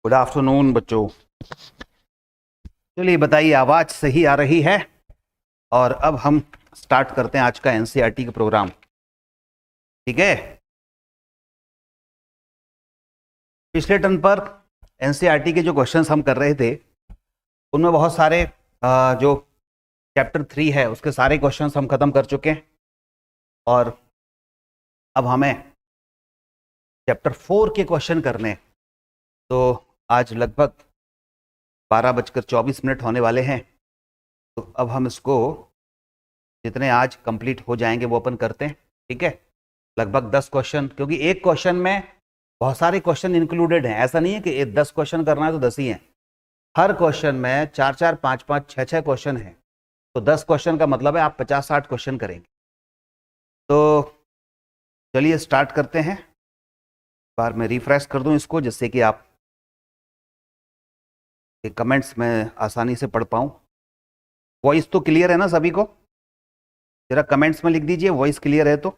Good afternoon बच्चों। चलिए बताइए, आवाज सही आ रही है? और अब हम स्टार्ट करते हैं आज का एनसीईआरटी का प्रोग्राम। ठीक है, पिछले टर्न पर एनसीईआरटी के जो क्वेश्चंस हम कर रहे थे उनमें बहुत सारे जो चैप्टर 3 है उसके सारे क्वेश्चंस हम खत्म कर चुके हैं और अब हमें चैप्टर 4 के क्वेश्चन करने हैं। तो आज लगभग 12:24 होने वाले हैं। तो अब हम इसको जितने आज कंप्लीट हो जाएंगे वो अपन करते हैं। ठीक है, लगभग 10 क्वेश्चन, क्योंकि एक क्वेश्चन में बहुत सारे क्वेश्चन इंक्लूडेड हैं। ऐसा नहीं है कि 10 क्वेश्चन करना है तो 10 ही हैं। हर क्वेश्चन में 4-4, 5-5, 6-6 क्वेश्चन हैं। तो 10 क्वेश्चन का मतलब है आप 50-60 क्वेश्चन करेंगे। तो चलिए स्टार्ट करते हैं। बार मैं रिफ्रेश कर दूं इसको जिससे कि आप के कमेंट्स में आसानी से पढ़ पाऊं। वॉइस तो क्लियर है ना सभी को? जरा कमेंट्स में लिख दीजिए वॉइस क्लियर है तो।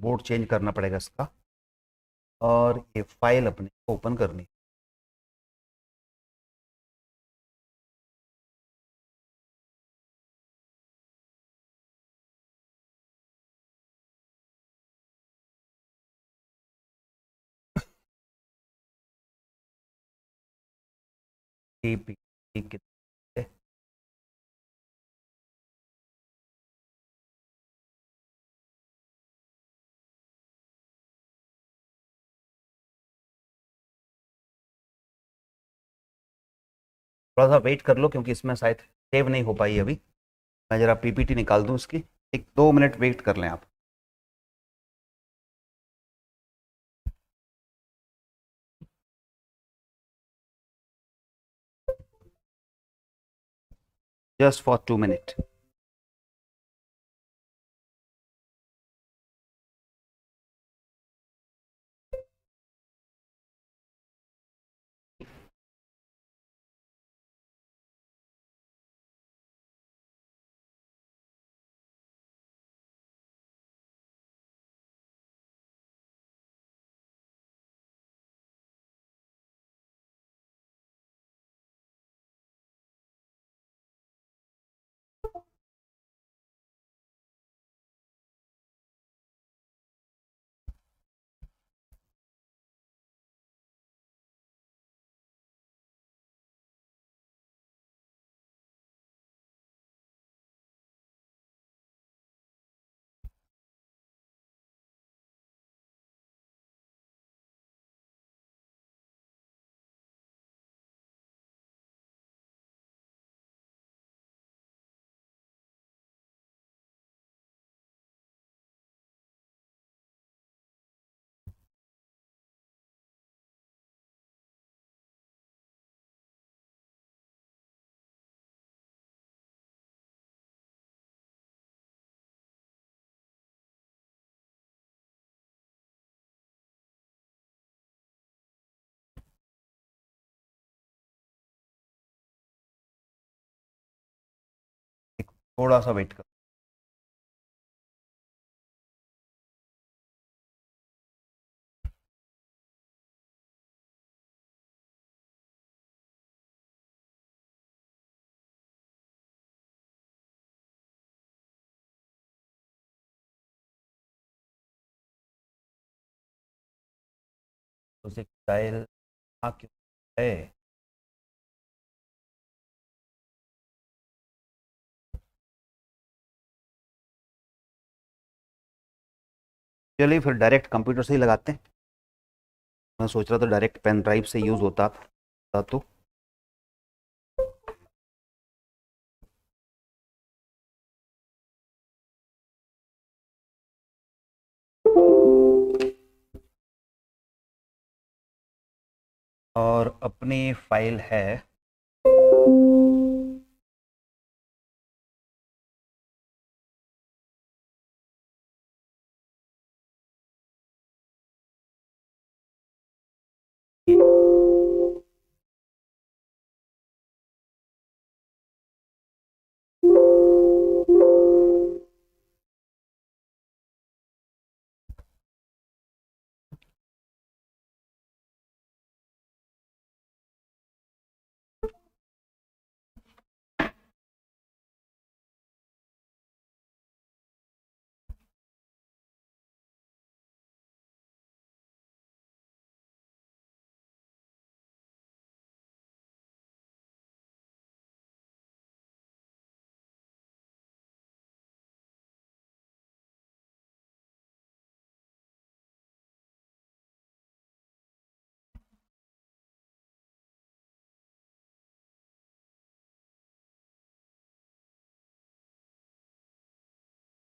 बोर्ड चेंज करना पड़ेगा इसका और ये फाइल अपने ओपन करनी। ठीक है, थोड़ा सा वेट कर लो क्योंकि इसमें शायद सेव नहीं हो पाई अभी। मैं जरा पीपीटी निकाल दूं इसकी। 1-2 मिनट वेट कर लें आप। Just for 2 minute. थोड़ा सा वेट कर। उसे स्टाइल क्यों है? चलिए फिर डायरेक्ट कंप्यूटर से ही लगाते हैं। मैं सोच रहा था डायरेक्ट पेन ड्राइव से यूज होता तो। और अपनी फाइल है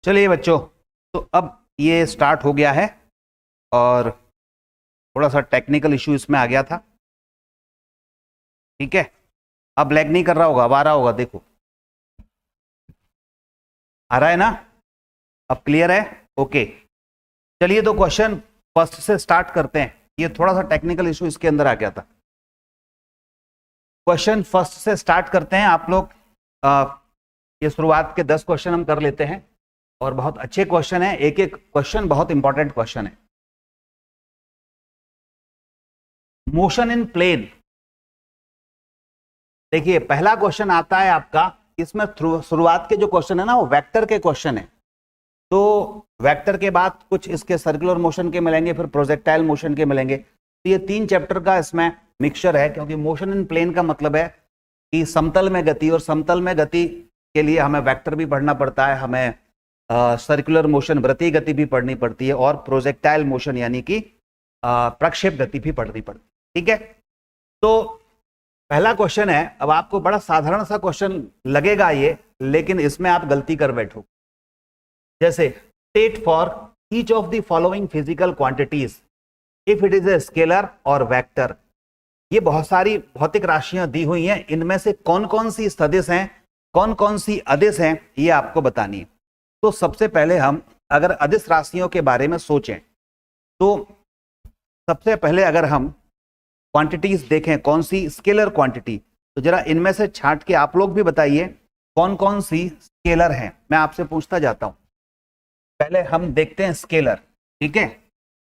चलिए बच्चों, तो अब ये स्टार्ट हो गया है और थोड़ा सा टेक्निकल इशू इसमें आ गया था। ठीक है, अब लैग नहीं कर रहा होगा, अब आ रहा होगा, देखो आ रहा है ना, अब क्लियर है? ओके, चलिए तो क्वेश्चन फर्स्ट से स्टार्ट करते हैं। ये थोड़ा सा टेक्निकल इशू इसके अंदर आ गया था। क्वेश्चन फर्स्ट से स्टार्ट करते हैं। आप लोग ये शुरुआत के 10 क्वेश्चन हम कर लेते हैं और बहुत अच्छे क्वेश्चन है, एक एक क्वेश्चन बहुत इंपॉर्टेंट क्वेश्चन है। मोशन इन प्लेन, देखिए पहला क्वेश्चन आता है आपका, इसमें शुरुआत के जो क्वेश्चन है ना वो वेक्टर के क्वेश्चन है। तो वेक्टर के बाद कुछ इसके सर्कुलर मोशन के मिलेंगे, फिर प्रोजेक्टाइल मोशन के मिलेंगे। तो ये 3 चैप्टर का इसमें मिक्सचर है, क्योंकि मोशन इन प्लेन का मतलब है कि समतल में गति, और समतल में गति के लिए हमें वेक्टर भी पढ़ना पड़ता है, हमें सर्कुलर मोशन वृत्तीय गति भी पढ़नी पड़ती है, और प्रोजेक्टाइल मोशन यानी कि प्रक्षेप गति भी पढ़नी पड़ती है। ठीक है, तो पहला क्वेश्चन है। अब आपको बड़ा साधारण सा क्वेश्चन लगेगा ये, लेकिन इसमें आप गलती कर बैठो। जैसे state for each of the following physical quantities if it is a scalar और वेक्टर। ये बहुत सारी भौतिक राशियां दी हुई हैं, इनमें से कौन कौन सी सदिश हैं, कौन कौन सी अदिश हैं, ये आपको बतानी है। तो सबसे पहले हम अगर अदिश राशियों के बारे में सोचें, तो सबसे पहले अगर हम क्वांटिटीज देखें, कौन सी स्केलर क्वांटिटी, तो जरा इनमें से छांट के आप लोग भी बताइए कौन कौन सी स्केलर हैं। मैं आपसे पूछता जाता हूं, पहले हम देखते हैं स्केलर। ठीक है,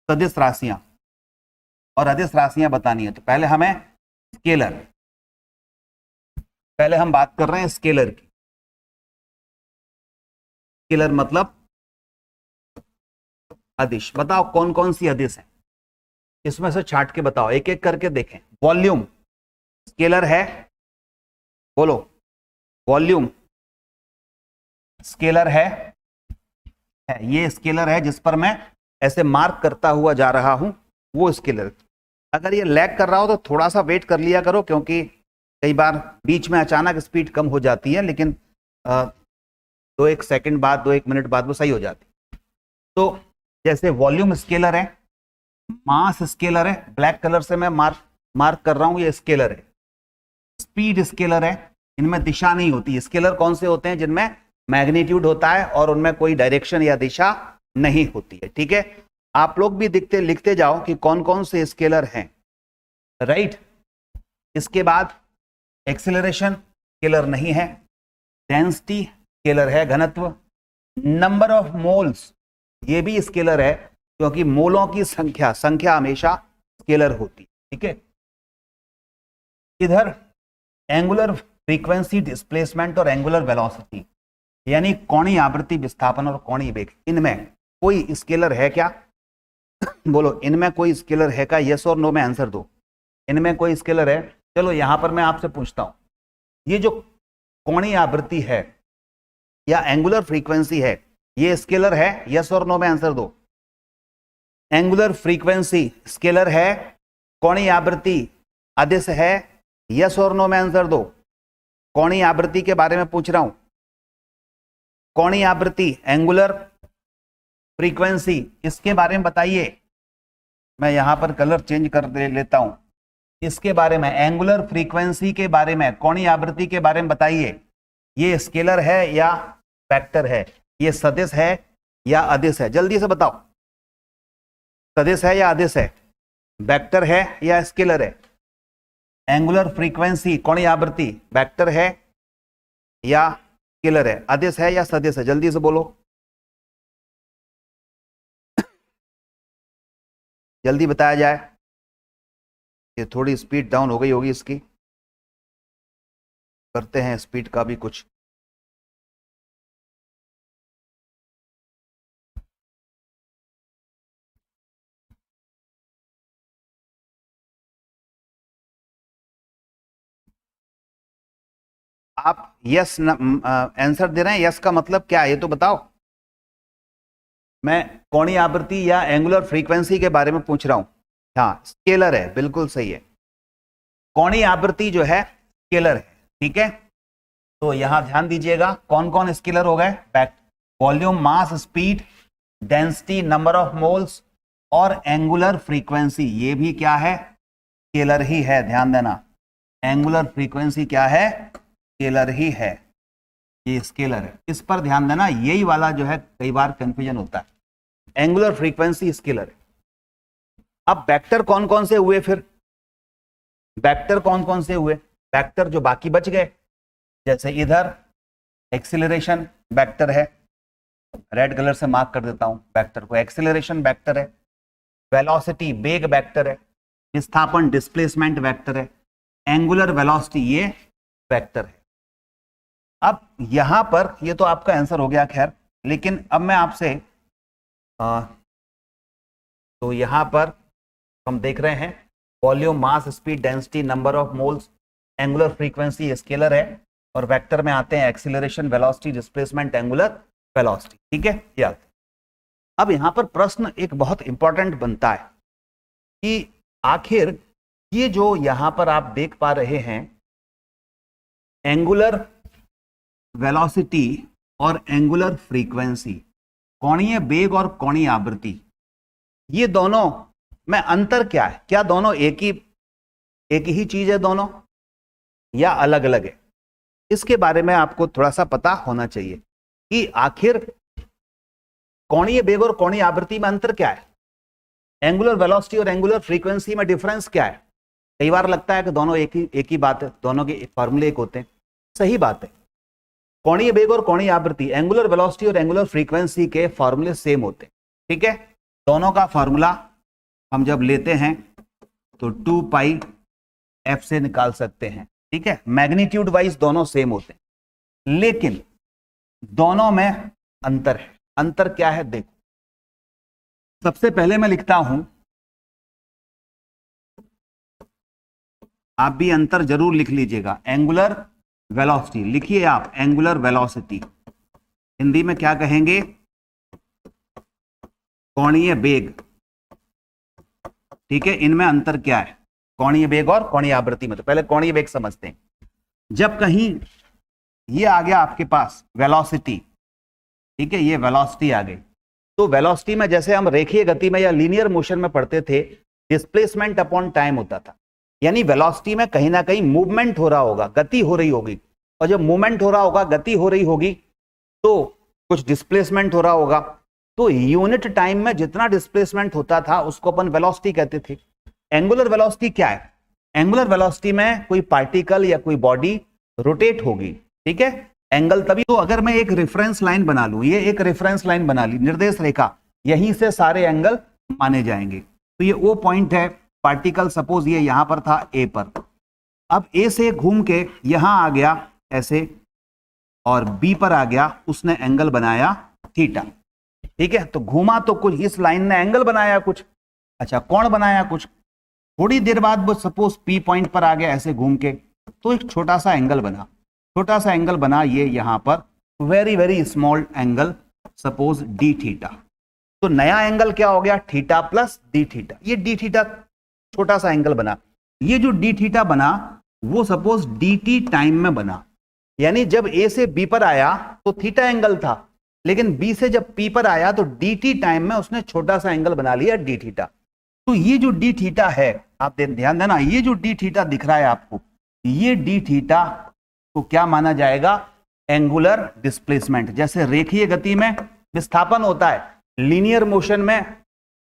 सदिश राशियां और अदिश राशियां बतानी है, तो पहले हमें स्केलर, पहले हम बात कर रहे हैं स्केलर की। स्केलर मतलब अदिश। बताओ कौन कौन सी अदिश है, इसमें से छांट के बताओ, एक एक करके देखें। वॉल्यूम स्केलर है, बोलो। वॉल्यूम स्केलर है, ये स्केलर है जिस पर मैं ऐसे मार्क करता हुआ जा रहा हूं, वो स्केलर। अगर ये लैग कर रहा हो तो थोड़ा सा वेट कर लिया करो, क्योंकि कई बार बीच में अचानक स्पीड कम हो जाती है, लेकिन 2-1 सेकंड बाद, 2-1 मिनट बाद वो सही हो जाती है। तो जैसे वॉल्यूम स्केलर है, मास स्केलर है, ब्लैक कलर से मैं मार्क कर रहा हूं, ये स्केलर है। स्पीड स्केलर है, इनमें दिशा नहीं होती। स्केलर कौन से होते हैं? जिनमें मैग्नीट्यूड होता है और उनमें कोई डायरेक्शन या दिशा नहीं होती है। ठीक है, आप लोग भी लिखते जाओ कि कौन कौन से स्केलर हैं। राइट, इसके बाद एक्सेलरेशन स्केलर नहीं है, डेंसिटी स्केलर है, घनत्व। नंबर ऑफ मोल्स, ये भी स्केलर है, क्योंकि मोलों की संख्या हमेशा स्केलर होती है। ठीक है, इधर एंगुलर फ्रीक्वेंसी डिस्प्लेसमेंट और एंगुलर वेलोसिटी, यानी कोणीय आवृत्ति विस्थापन और कोणीय वेग, इनमें कोई स्केलर है क्या? बोलो, इनमें कोई स्केलर है क्या? यस और नो में आंसर दो। इनमें कोई स्केलर है? चलो यहां पर मैं आपसे पूछता हूं, ये जो कोणीय आवृत्ति है या एंगुलर फ्रीक्वेंसी है, ये स्केलर है? यस और नो में आंसर दो। एंगुलर फ्रीक्वेंसी स्केलर है, कोणीय आवृत्ति अदिश है? यस और नो में आंसर दो। कोणीय आवृत्ति के बारे में पूछ रहा हूं, कोणीय आवृत्ति, एंगुलर फ्रीक्वेंसी, इसके बारे में बताइए। मैं यहां पर कलर चेंज कर लेता हूं, इसके बारे में, एंगुलर फ्रीक्वेंसी के बारे में, कोणीय आवृत्ति के बारे में बताइए। ये स्केलर है या वेक्टर है, ये सदिश है या अदिश है, जल्दी से बताओ। सदिश है या अदिश है, वेक्टर है या स्केलर है? एंगुलर फ्रीक्वेंसी कोणीय आवृत्ति वेक्टर है या स्केलर है, अदिश है या सदिश है, जल्दी से बोलो, जल्दी बताया जाए। ये थोड़ी स्पीड डाउन हो गई होगी इसकी, करते हैं स्पीड का भी कुछ। आप यस आंसर दे रहे हैं, यस का मतलब क्या है ये तो बताओ। मैं कोणीय आवृत्ति या एंगुलर फ्रीक्वेंसी के बारे में पूछ रहा हूं। हाँ स्केलर है, बिल्कुल सही है। कोणीय आवृत्ति जो है स्केलर है, ठीक है। तो यहां ध्यान दीजिएगा कौन कौन स्केलर हो गए, volume, mass, speed, density, number of moles और एंगुलर फ्रीक्वेंसी, ये भी क्या है, स्केलर ही है। ध्यान देना, एंगुलर फ्रीक्वेंसी क्या है, स्केलर ही है, ये स्केलर है, इस पर ध्यान देना। यही वाला जो है कई बार कंफ्यूजन होता है, एंगुलर फ्रीक्वेंसी स्केलर है। अब वेक्टर कौन कौन से हुए फिर, वेक्टर कौन कौन से हुए, वेक्टर जो बाकी बच गए, जैसे इधर एक्सीलरेशन वेक्टर है, रेड कलर से मार्क कर देता हूं वेक्टर को, एक्सीलरेशन वेक्टर है, वेलोसिटी वेग वेक्टर है, विस्थापन डिस्प्लेसमेंट वेक्टर है, एंगुलर वेलोसिटी ये वेक्टर है। अब यहां पर ये तो आपका आंसर हो गया खैर, लेकिन अब मैं आपसे तो यहां पर हम देख रहे हैं volume, mass, speed, density, number of moles, angular frequency scalar है, और वेक्टर में आते हैं acceleration, velocity, displacement, angular velocity, ठीक है याद। अब यहां पर प्रश्न एक बहुत इंपॉर्टेंट बनता है कि आखिर ये जो यहां पर आप देख पा रहे हैं एंगुलर वेलोसिटी और एंगुलर फ्रीक्वेंसी, कोणीय वेग और कोणीय आवृत्ति, ये दोनों में अंतर क्या है, क्या दोनों एक ही चीज है दोनों या अलग अलग है? इसके बारे में आपको थोड़ा सा पता होना चाहिए कि आखिर कोणीय वेग और कोणीय आवृत्ति में अंतर क्या है, एंगुलर वेलोसिटी और एंगुलर फ्रीक्वेंसी में डिफरेंस क्या है। कई बार लगता है कि दोनों एक ही बात है, दोनों के फॉर्मूले एक होते हैं, सही बात है। कोणीय वेग और कोणीय आवृत्ति, एंगुलर वेलोसिटी और एंगुलर फ्रीक्वेंसी के फॉर्मूले सेम होते हैं, ठीक है। दोनों का फॉर्मूला हम जब लेते हैं तो 2 पाई एफ से निकाल सकते हैं, ठीक है। मैग्नीट्यूड वाइज दोनों सेम होते हैं, लेकिन दोनों में अंतर है। अंतर क्या है देखो, सबसे पहले मैं लिखता हूं, आप भी अंतर जरूर लिख लीजिएगा, एंगुलर वेलोसिटी लिखिए आप, एंगुलर वेलोसिटी हिंदी में क्या कहेंगे, कोणीय वेग, ठीक है। इनमें अंतर क्या है, कोणीय वेग और कोणीय आवृत्ति में। तो पहले कोणीय वेग समझते हैं। जब कहीं ये आ गया आपके पास वेलोसिटी, ठीक है, ये वेलोसिटी आ गई, तो वेलोसिटी में जैसे हम रेखीय गति में या लीनियर मोशन में पढ़ते थे, डिस्प्लेसमेंट अपॉन टाइम होता था, यानी वेलोसिटी में कहीं ना कहीं मूवमेंट हो रहा होगा, गति हो रही होगी, और जब मूवमेंट हो रहा होगा, गति हो रही होगी, तो कुछ डिस्प्लेसमेंट हो रहा होगा। तो यूनिट टाइम में जितना डिस्प्लेसमेंट होता था उसको अपन वेलोसिटी कहते थे। एंगुलर वेलोसिटी क्या है, एंगुलर वेलोसिटी में कोई पार्टिकल या कोई बॉडी रोटेट होगी, ठीक है, एंगल तभी। तो अगर मैं एक रेफरेंस लाइन बना लूं, ये एक रेफरेंस लाइन बना ली, निर्देश रेखा, यहीं से सारे एंगल माने जाएंगे। तो ये ओ पॉइंट है, पार्टिकल सपोज ये यहां पर था ए पर, अब ए से घूम के यहां आ गया ऐसे और बी पर आ गया, उसने एंगल बनाया थीटा, ठीक है। तो घूमा तो कुछ, इस लाइन ने एंगल बनाया कुछ, अच्छा कोण बनाया कुछ, थोड़ी देर बाद वो सपोज पी पॉइंट पर आ गया ऐसे घूम के, तो एक छोटा सा एंगल बना, छोटा सा एंगल बना ये यहां पर, very very small angle, suppose D theta. तो नया एंगल क्या हो गया, थीटा प्लस डी थीटा। ये डी थीटा छोटा सा एंगल बना, ये जो डी थीटा बना वो सपोज डी टी टाइम में बना, यानी जब ए से बी पर आया तो थीटा एंगल था, लेकिन बी से जब पी पर आया तो डी टी टाइम में उसने छोटा सा एंगल बना लिया डी थीटा। तो ये जो डी थीटा है, आप ध्यान देना, ये जो डी थीटा दिख रहा है आपको, ये डी थीटा को क्या माना जाएगा? Angular displacement. जैसे रेखीय गति में विस्थापन होता है, लीनियर मोशन में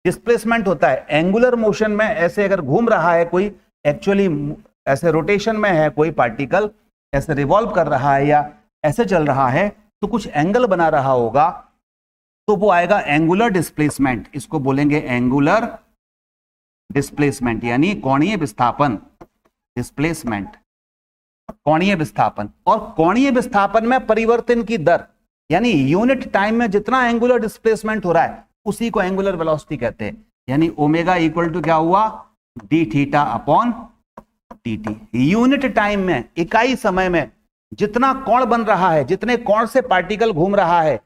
डिस्प्लेसमेंट होता है, एंगुलर मोशन में ऐसे अगर घूम रहा है कोई, एक्चुअली ऐसे रोटेशन में है कोई पार्टिकल, ऐसे रिवॉल्व कर रहा है या ऐसे चल रहा है, तो कुछ एंगल बना रहा होगा, तो वो आएगा एंगुलर डिस्प्लेसमेंट। इसको बोलेंगे एंगुलर डिस्प्लेसमेंट, यानी कोणीय विस्थापन। डिस्प्लेसमेंट, कोणीय विस्थापन। और कोणीय विस्थापन में परिवर्तन की दर, यानी यूनिट टाइम में जितना एंगुलर डिस्प्लेसमेंट हो रहा है उसी को एंगुलर वेलोसिटी कहते हैं। यानी ओमेगा इक्वल टू क्या हुआ? D theta upon T T. Unit time में, इकाई समय में जितना कोण बन रहा है, जितने कोण से पार्टिकल घूम रहा है,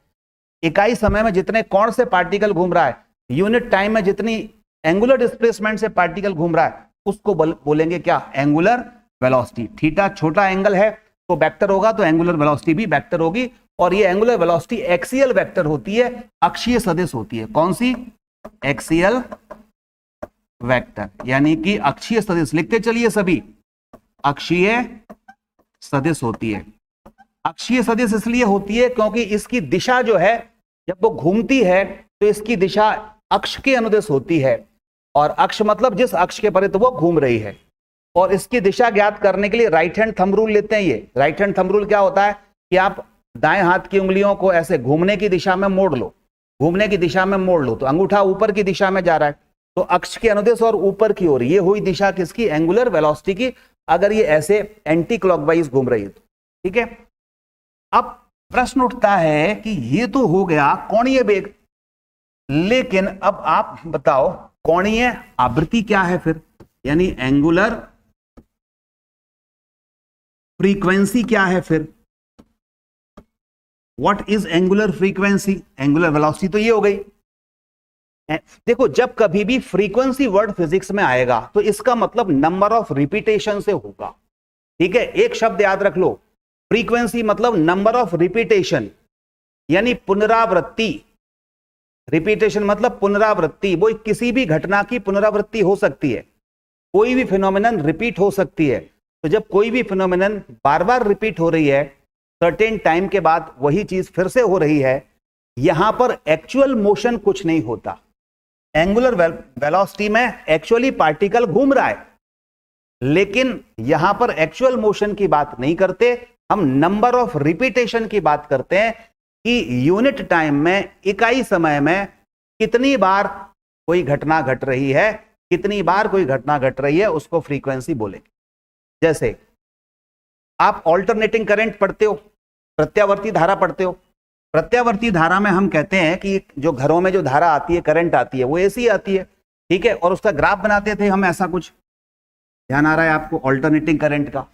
इकाई समय में जितने कोण से पार्टिकल घूम रहा है, यूनिट टाइम में जितनी एंगुलर डिस्प्लेसमेंट से पार्टिकल घूम रहा है, उसको बोलेंगे क्या? Angular velocity. थीटा छोटा एंगल है तो वेक्टर होगा, तो एंगुलर वेलोसिटी भी वेक्टर होगी। और ये एंगुलर वेलोसिटी एक्सियल वेक्टर होती है, अक्षीय सदिश होती है। कौन सी? एक्सियल वेक्टर, यानी कि अक्षीय सदिश। लिखते चलिए सभी, अक्षीय सदिश होती है। अक्षीय सदिश इसलिए होती है क्योंकि इसकी दिशा जो है, जब वो घूमती है तो इसकी दिशा अक्ष के अनुदिश होती है, और अक्ष मतलब जिस अक्ष के परित वो घूम रही है। और इसकी दिशा ज्ञात करने के लिए राइट हैंड थंब रूल लेते हैं। ये राइट हैंड थंब रूल क्या होता है कि आप दाएं हाथ की उंगलियों को ऐसे घूमने की दिशा में मोड़ लो, घूमने की दिशा में मोड़ लो, तो अंगूठा ऊपर की दिशा में जा रहा है, तो अक्ष के अनुदिश और ऊपर की ओर। ये हुई दिशा किसकी? एंगुलर वेलोसिटी की, अगर ये ऐसे एंटी क्लॉकवाइज घूम रही है तो। ठीक है, अब प्रश्न उठता है कि ये तो हो गया कोणीय वेग, लेकिन अब आप बताओ कोणीय आवृत्ति क्या है फिर? यानी एंगुलर फ्रीक्वेंसी क्या है फिर? What is angular frequency? Angular velocity तो ये हो गई। देखो, जब कभी भी फ्रीक्वेंसी वर्ड फिजिक्स में आएगा तो इसका मतलब नंबर ऑफ रिपीटेशन से होगा। ठीक है, एक शब्द याद रख लो, फ्रीक्वेंसी मतलब नंबर ऑफ रिपीटेशन, यानी पुनरावृत्ति। रिपीटेशन मतलब पुनरावृत्ति, वो किसी भी घटना की पुनरावृत्ति हो सकती है, कोई भी फिनोमिनन रिपीट हो सकती है। तो जब कोई भी फिनोमिनन बार बार रिपीट हो रही है, सर्टेन टाइम के बाद वही चीज फिर से हो रही है, यहां पर एक्चुअल मोशन कुछ नहीं होता। एंगुलर वेलोसिटी में एक्चुअली पार्टिकल घूम रहा है, लेकिन यहां पर एक्चुअल मोशन की बात नहीं करते, हम नंबर ऑफ रिपीटेशन की बात करते हैं कि यूनिट टाइम में, इकाई समय में कितनी बार कोई घटना घट रही है, कितनी बार कोई घटना घट रही है, उसको फ्रीक्वेंसी बोलेंगे। जैसे आप ऑल्टरनेटिंग करंट पढ़ते हो, प्रत्यावर्ती धारा पढ़ते हो। प्रत्यावर्ती धारा में हम कहते हैं कि जो घरों में जो धारा आती है, करंट आती है, वो ऐसी आती है। ठीक है, और उसका ग्राफ बनाते थे हम, ऐसा कुछ ध्यान आ रहा है आपको ऑल्टरनेटिंग करंट का?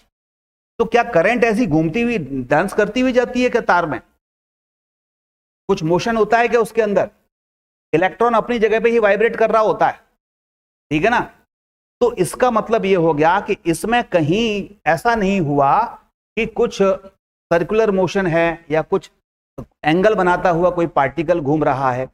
तो क्या करंट ऐसी घूमती हुई, डांस करती हुई जाती है क्या तार में? कुछ मोशन होता है क्या उसके अंदर? इलेक्ट्रॉन अपनी जगह पे ही वाइब्रेट कर रहा होता है। ठीक है ना? तो इसका मतलब ये हो गया कि इसमें कहीं ऐसा नहीं हुआ कि कुछ सर्कुलर मोशन है या कुछ एंगल बनाता हुआ कोई पार्टिकल घूम रहा है,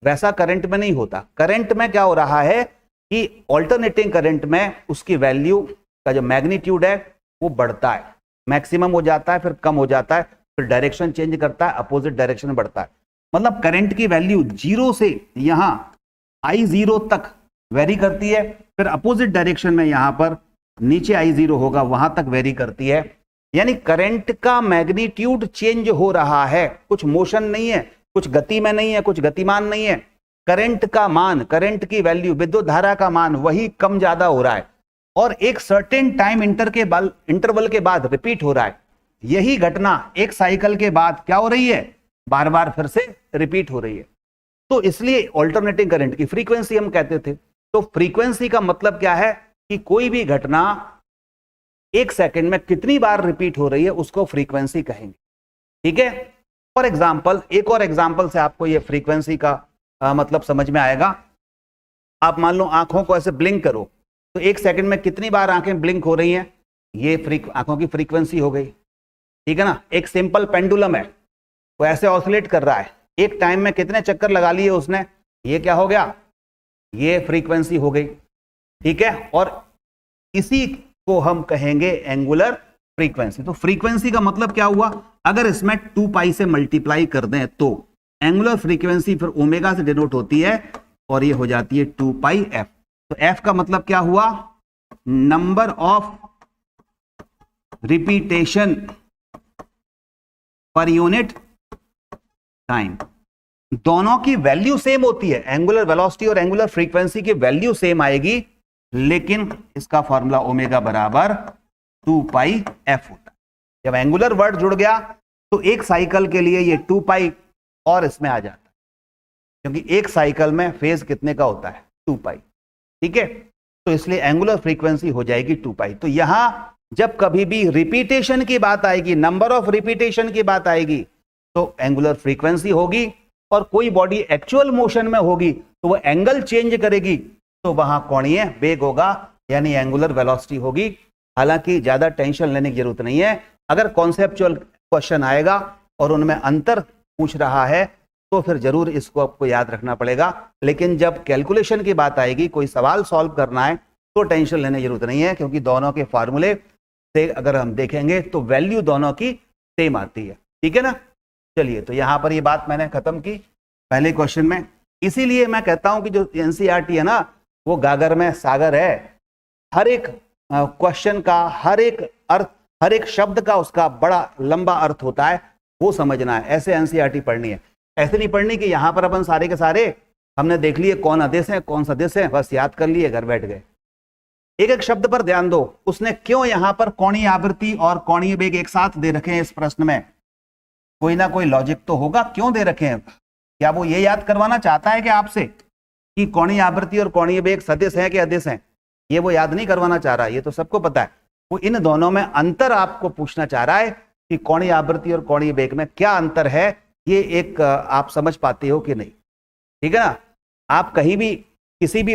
वैसा करंट में नहीं होता। करंट में क्या हो रहा है कि ऑल्टरनेटिंग करंट में उसकी वैल्यू का जो मैग्नीट्यूड है वो बढ़ता है, मैक्सिमम हो जाता है, फिर कम हो जाता है, फिर डायरेक्शन चेंज करता है, अपोजिट डायरेक्शन में बढ़ता है। मतलब करंट की वैल्यू 0 से यहां I0 तक वेरी करती है, फिर अपोजिट डायरेक्शन में यहां पर नीचे I0 होगा, वहां तक वेरी करती है। यानी करंट का मैग्नीट्यूड चेंज हो रहा है, कुछ मोशन नहीं है, कुछ गति में नहीं है, कुछ गतिमान नहीं है। करंट का मान, करंट की वैल्यू, विद्युत धारा का मान वही कम ज्यादा हो रहा है, और एक सर्टेन टाइम इंटरवल के बाद रिपीट हो रहा है। यही घटना एक साइकिल के बाद क्या हो रही है? बार बार फिर से रिपीट हो रही है। तो इसलिए ऑल्टरनेटिंग करंट की फ्रीक्वेंसी हम कहते थे। तो फ्रीक्वेंसी का मतलब क्या है कि कोई भी घटना एक सेकंड में कितनी बार रिपीट हो रही है, उसको फ्रीक्वेंसी कहेंगे। ठीक है, फॉर एग्जाम्पल, एक और एग्जाम्पल से आपको ये फ्रीक्वेंसी का मतलब समझ में आएगा। आप मान लो आंखों को ऐसे ब्लिंक करो, तो एक सेकंड में कितनी बार आंखें ब्लिंक हो रही हैं, ये आंखों की फ्रीक्वेंसी हो गई। ठीक है ना? एक सिंपल पेंडुलम है, वो ऐसे ऑसिलेट कर रहा है, एक टाइम में कितने चक्कर लगा लिए उसने, ये क्या हो गया? ये फ्रीक्वेंसी हो गई। ठीक है, और इसी को हम कहेंगे एंगुलर फ्रीक्वेंसी। तो फ्रीक्वेंसी का मतलब क्या हुआ, अगर इसमें 2 पाई से मल्टीप्लाई कर दें तो एंगुलर फ्रीक्वेंसी फिर ओमेगा से डिनोट होती है और ये हो जाती है 2 पाई एफ। तो एफ का मतलब क्या हुआ, number of repetition per unit time. दोनों की वैल्यू सेम होती है, एंगुलर वेलोसिटी और एंगुलर फ्रीक्वेंसी की वैल्यू सेम आएगी, लेकिन इसका फॉर्मूला ओमेगा बराबर 2 पाई एफ होता है। जब एंगुलर वर्ड जुड़ गया तो एक साइकिल के लिए ये 2 पाई और इसमें आ जाता है, क्योंकि एक साइकिल में फेज कितने का होता है, 2 पाई। ठीक है, तो इसलिए एंगुलर फ्रीक्वेंसी हो जाएगी 2 पाई। तो यहां जब कभी भी रिपीटेशन की बात आएगी, नंबर ऑफ रिपीटेशन की बात आएगी, तो एंगुलर फ्रीक्वेंसी होगी, और कोई बॉडी एक्चुअल मोशन में होगी तो वो एंगल चेंज करेगी, तो वहां कोणीय वेग होगा, यानी एंगुलर वेलोसिटी होगी। हालांकि ज्यादा टेंशन लेने की जरूरत नहीं है, अगर कॉन्सेप्चुअल क्वेश्चन आएगा और उनमें अंतर पूछ रहा है तो फिर जरूर इसको आपको याद रखना पड़ेगा, लेकिन जब कैलकुलेशन की बात आएगी, कोई सवाल सॉल्व करना है, तो टेंशन लेने की जरूरत नहीं है, क्योंकि दोनों के फार्मूले से अगर हम देखेंगे तो वैल्यू दोनों की सेम आती है। ठीक है ना, चलिए, तो यहां पर ये बात मैंने खत्म की पहले क्वेश्चन में। इसीलिए मैं कहता हूं कि जो एनसीईआरटी है ना, वो गागर में सागर है। हर एक क्वेश्चन का, हर एक अर्थ, हर एक शब्द का उसका बड़ा लंबा अर्थ होता है, वो समझना है। ऐसे एनसीईआरटी पढ़नी है, ऐसे नहीं पढ़नी कि यहां पर अपन सारे के सारे हमने देख लिए कौन आदेश है कौन सदिश है, बस याद कर लिए, घर बैठ गए। एक एक शब्द पर ध्यान दो, उसने क्यों यहां पर कोणीय आवृत्ति और कोणीय वेग एक साथ दे रखे हैं इस प्रश्न में, कोई ना कोई लॉजिक तो होगा, क्यों दे रखे हैं। क्या वो ये याद करवाना चाहता है कि आपसे कि कोणीय आवृत्ति और कोणीय वेग सदिश है कि अदिश है, ये वो याद नहीं करवाना चाह रहा है, ये तो सबको पता है। वो इन दोनों में अंतर आपको पूछना चाह रहा है कि कोणीय आवृत्ति और कोणीय वेग में क्या अंतर है, ये एक आप समझ पाते हो कि नहीं। ठीक है ना, आप कहीं भी किसी भी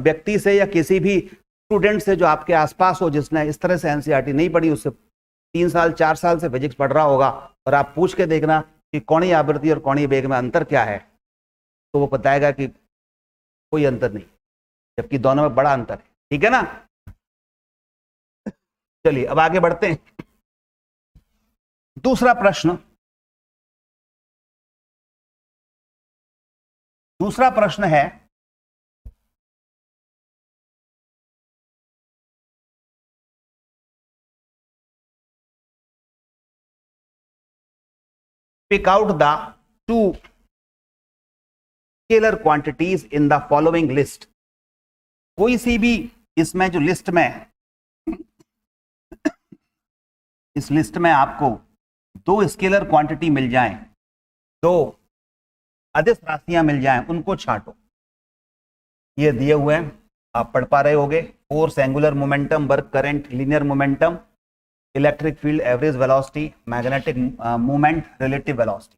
व्यक्ति से या किसी भी स्टूडेंट से जो आपके आसपास हो, जिसने इस तरह से एनसीईआरटी नहीं पढ़ी, उससे 3 साल 4 साल से फिजिक्स पढ़ रहा होगा, और आप पूछ के देखना कि कोणीय आवृत्ति और कोणीय वेग में अंतर क्या है, तो वो बताएगा कि कोई अंतर नहीं, जबकि दोनों में बड़ा अंतर है। ठीक है ना, चलिए अब आगे बढ़ते हैं। दूसरा प्रश्न है pick out the 2 scalar quantities in the following list। कोई सी भी इसमें जो लिस्ट में, इस लिस्ट में आपको 2 स्केलर क्वांटिटी मिल जाएं, 2 अदिश राशियां मिल जाएं, उनको छांटो। ये दिए हुए हैं, आप पढ़ पा रहे होगे। Force, angular momentum, work current, linear momentum, electric field, average velocity, magnetic movement, relative velocity,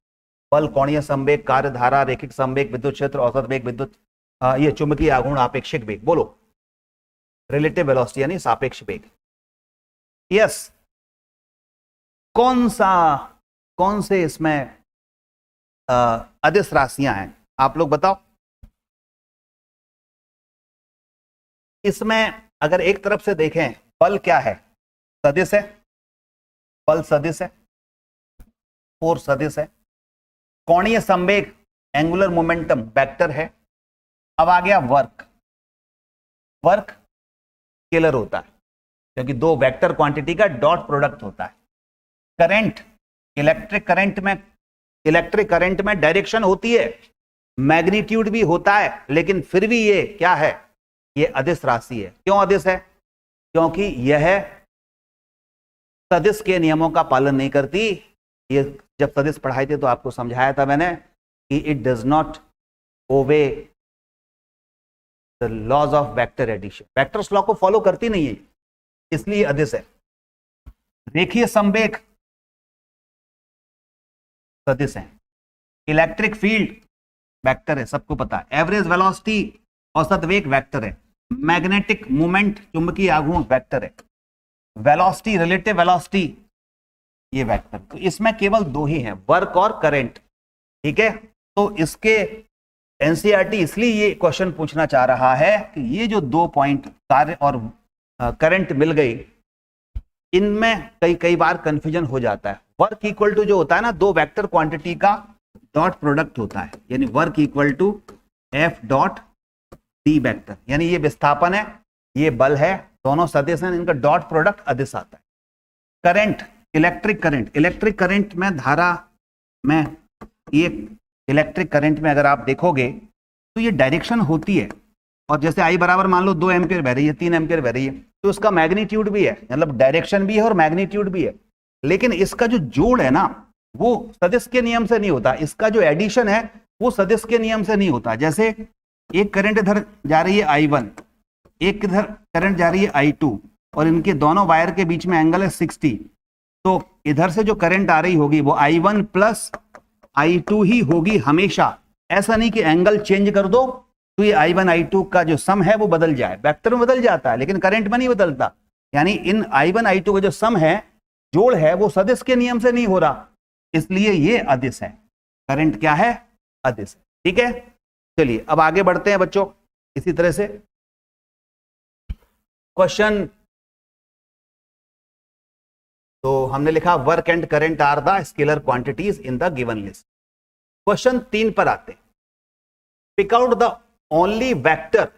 बल, कोणीय संवेग, कार्यधारा, रैखिक संवेग, विद्युत क्षेत्र, औसत वेग, विद्युत ये चुंबकीय आघूर्ण, आपेक्षिक वेग। बोलो, रिलेटिव वेलोसिटी यानी सापेक्ष वेग। यस, कौन से इसमें अदिश राशियां हैं, आप लोग बताओ। इसमें अगर एक तरफ से देखें, बल क्या है, सदिश है, बल सदिश है, फोर्स सदिश है। कोणीय संवेग, एंगुलर मोमेंटम वेक्टर है। अब आ गया वर्क, वर्क स्केलर होता है, क्योंकि 2 वेक्टर क्वांटिटी का डॉट प्रोडक्ट होता है। करंट, इलेक्ट्रिक करंट में डायरेक्शन होती है, मैग्नीट्यूड भी होता है, लेकिन फिर भी ये क्या है, ये अदिश राशि है। क्यों अदिश है, क्योंकि यह सदिश के नियमों का पालन नहीं करती। ये जब सदिश पढ़ाए थे तो आपको समझाया था मैंने कि it does not obey the laws of vector addition, vectors law को फॉलो करती नहीं है, इसलिए अदिश है। रेखीय संवेग सदिश है, इलेक्ट्रिक फील्ड वेक्टर है, सबको पता है। एवरेज वेलोसिटी, औसत वेग वेक्टर है। मैग्नेटिक मूवमेंट, चुंबकीय आघूर्ण वेक्टर है। वेलोसिटी, रिलेटिव वेलोसिटी, ये वेक्टर। तो इसमें केवल 2 ही हैं, वर्क और करंट। ठीक है, तो इसके एनसीईआरटी इसलिए ये क्वेश्चन पूछना चाह रहा है कि ये जो 2 पॉइंट कार्य और करंट मिल गई, इनमें कई बार कंफ्यूजन हो जाता है। वर्क इक्वल टू जो होता है ना, 2 वेक्टर क्वांटिटी का डॉट प्रोडक्ट होता है, यानी work equal to F dot D vector, यानी ये विस्थापन है, ये बल है, दोनों सदिश हैं, इनका डॉट प्रोडक्ट अदिश आता है। करंट, इलेक्ट्रिक करंट में धारा में, ये इलेक्ट्रिक करंट में अगर आप देखोगे तो ये डायरेक्शन होती है, और जैसे आई बराबर मान लो 2 एम्पियर बह रही है, 3 एम्पियर बह रही है, तो उसका मैग्नीट्यूड भी है, मतलब डायरेक्शन भी है और मैग्नीट्यूड भी है। लेकिन इसका जो जोड़ है ना, वो सदिश के नियम से नहीं होता, इसका जो एडिशन है वो सदिश के नियम से नहीं होता। जैसे एक करंट इधर जा रही है I1, एक इधर करंट जा रही है I2, और इनके दोनों वायर के बीच में एंगल है 60, तो इधर से जो करंट आ रही होगी वो I1 प्लस I2 ही होगी हमेशा। ऐसा नहीं कि एंगल चेंज कर दो तो ये I1 I2 का जो सम है वो बदल जाए, वेक्टर में बदल जाता है लेकिन करंट में नहीं बदलता। यानी इन I1 I2 का जो सम है, जोड़ है, वो सदिश के नियम से नहीं हो रहा, इसलिए ये अदिश है। करंट क्या है? अदिश है। ठीक है, चलिए अब आगे बढ़ते हैं बच्चों। इसी तरह से क्वेश्चन, तो हमने लिखा work and current are the scalar quantities in the given list. Question 3 पर आते हैं। Pick out the only vector,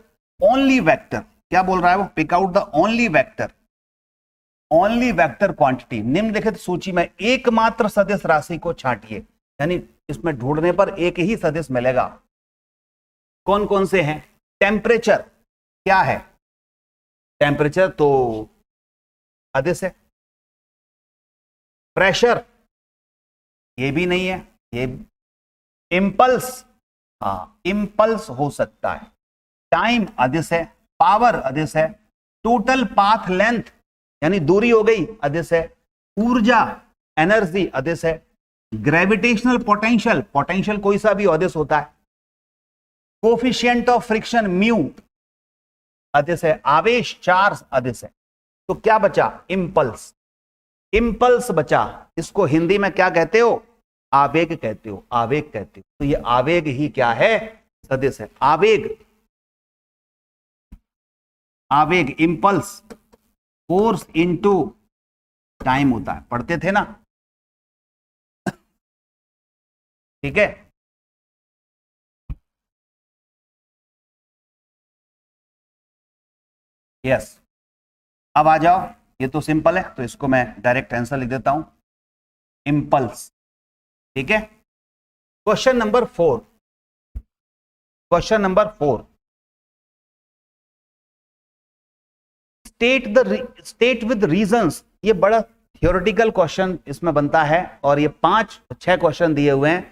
only vector क्या बोल रहा है वो? Pick out the only vector quantity निम्नलिखित सूची में एकमात्र सदिश राशि को छांटिए, यानी इसमें ढूंढने पर एक ही सदिश मिलेगा। कौन कौन से हैं? टेम्परेचर क्या है? टेम्परेचर तो अदिश है। प्रेशर ये भी नहीं है, ये इंपल्स, हाँ इंपल्स हो सकता है। टाइम अदिश है, पावर अदिश है, टोटल पाथ लेंथ यानी दूरी हो गई अदिश है, ऊर्जा एनर्जी अदिश है, ग्रेविटेशनल पोटेंशियल, पोटेंशियल कोई सा भी अदिश होता है, कोफिशिएंट ऑफ फ्रिक्शन म्यू अदिश है, आवेश चार्ज अदिश है। तो क्या बचा? इंपल्स, इंपल्स बचा। इसको हिंदी में क्या कहते हो? आवेग कहते हो, आवेग कहते हो। तो ये आवेग ही क्या है? सदिश है। आवेग, आवेग इंपल्स फोर्स इनटू टाइम होता है, पढ़ते थे ना? ठीक है, यस। अब आ जाओ, ये तो सिंपल है तो इसको मैं डायरेक्ट आंसर लिख देता हूं, इंपल्स। ठीक है, question number 4, question number 4, state with reasons. ये बड़ा थियोरेटिकल क्वेश्चन इसमें बनता है और ये 5-6 क्वेश्चन दिए हुए हैं।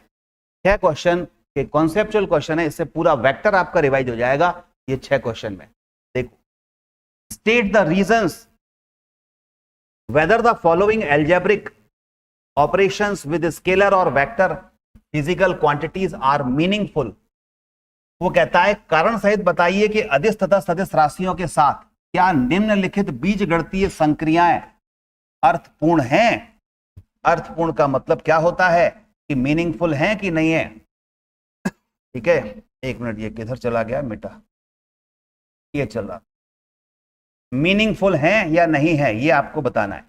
6 क्वेश्चन के कॉन्सेप्चुअल क्वेश्चन है, इससे पूरा वेक्टर आपका रिवाइज हो जाएगा ये 6 क्वेश्चन में। देखो, state the reasons whether the following algebraic operations with scalar और vector physical quantities are meaningful. वो कहता है कारण सहित बताइए कि अदिश तथा सदिश राशियों के साथ क्या निम्नलिखित बीजगणितीय संक्रियाएं अर्थपूर्ण हैं। अर्थपूर्ण का मतलब क्या होता है कि मीनिंगफुल हैं कि नहीं है। ठीक है, एक मिनट, ये किधर चला गया? मिटा, ये चल रहा। मीनिंगफुल हैं या नहीं है ये आपको बताना है।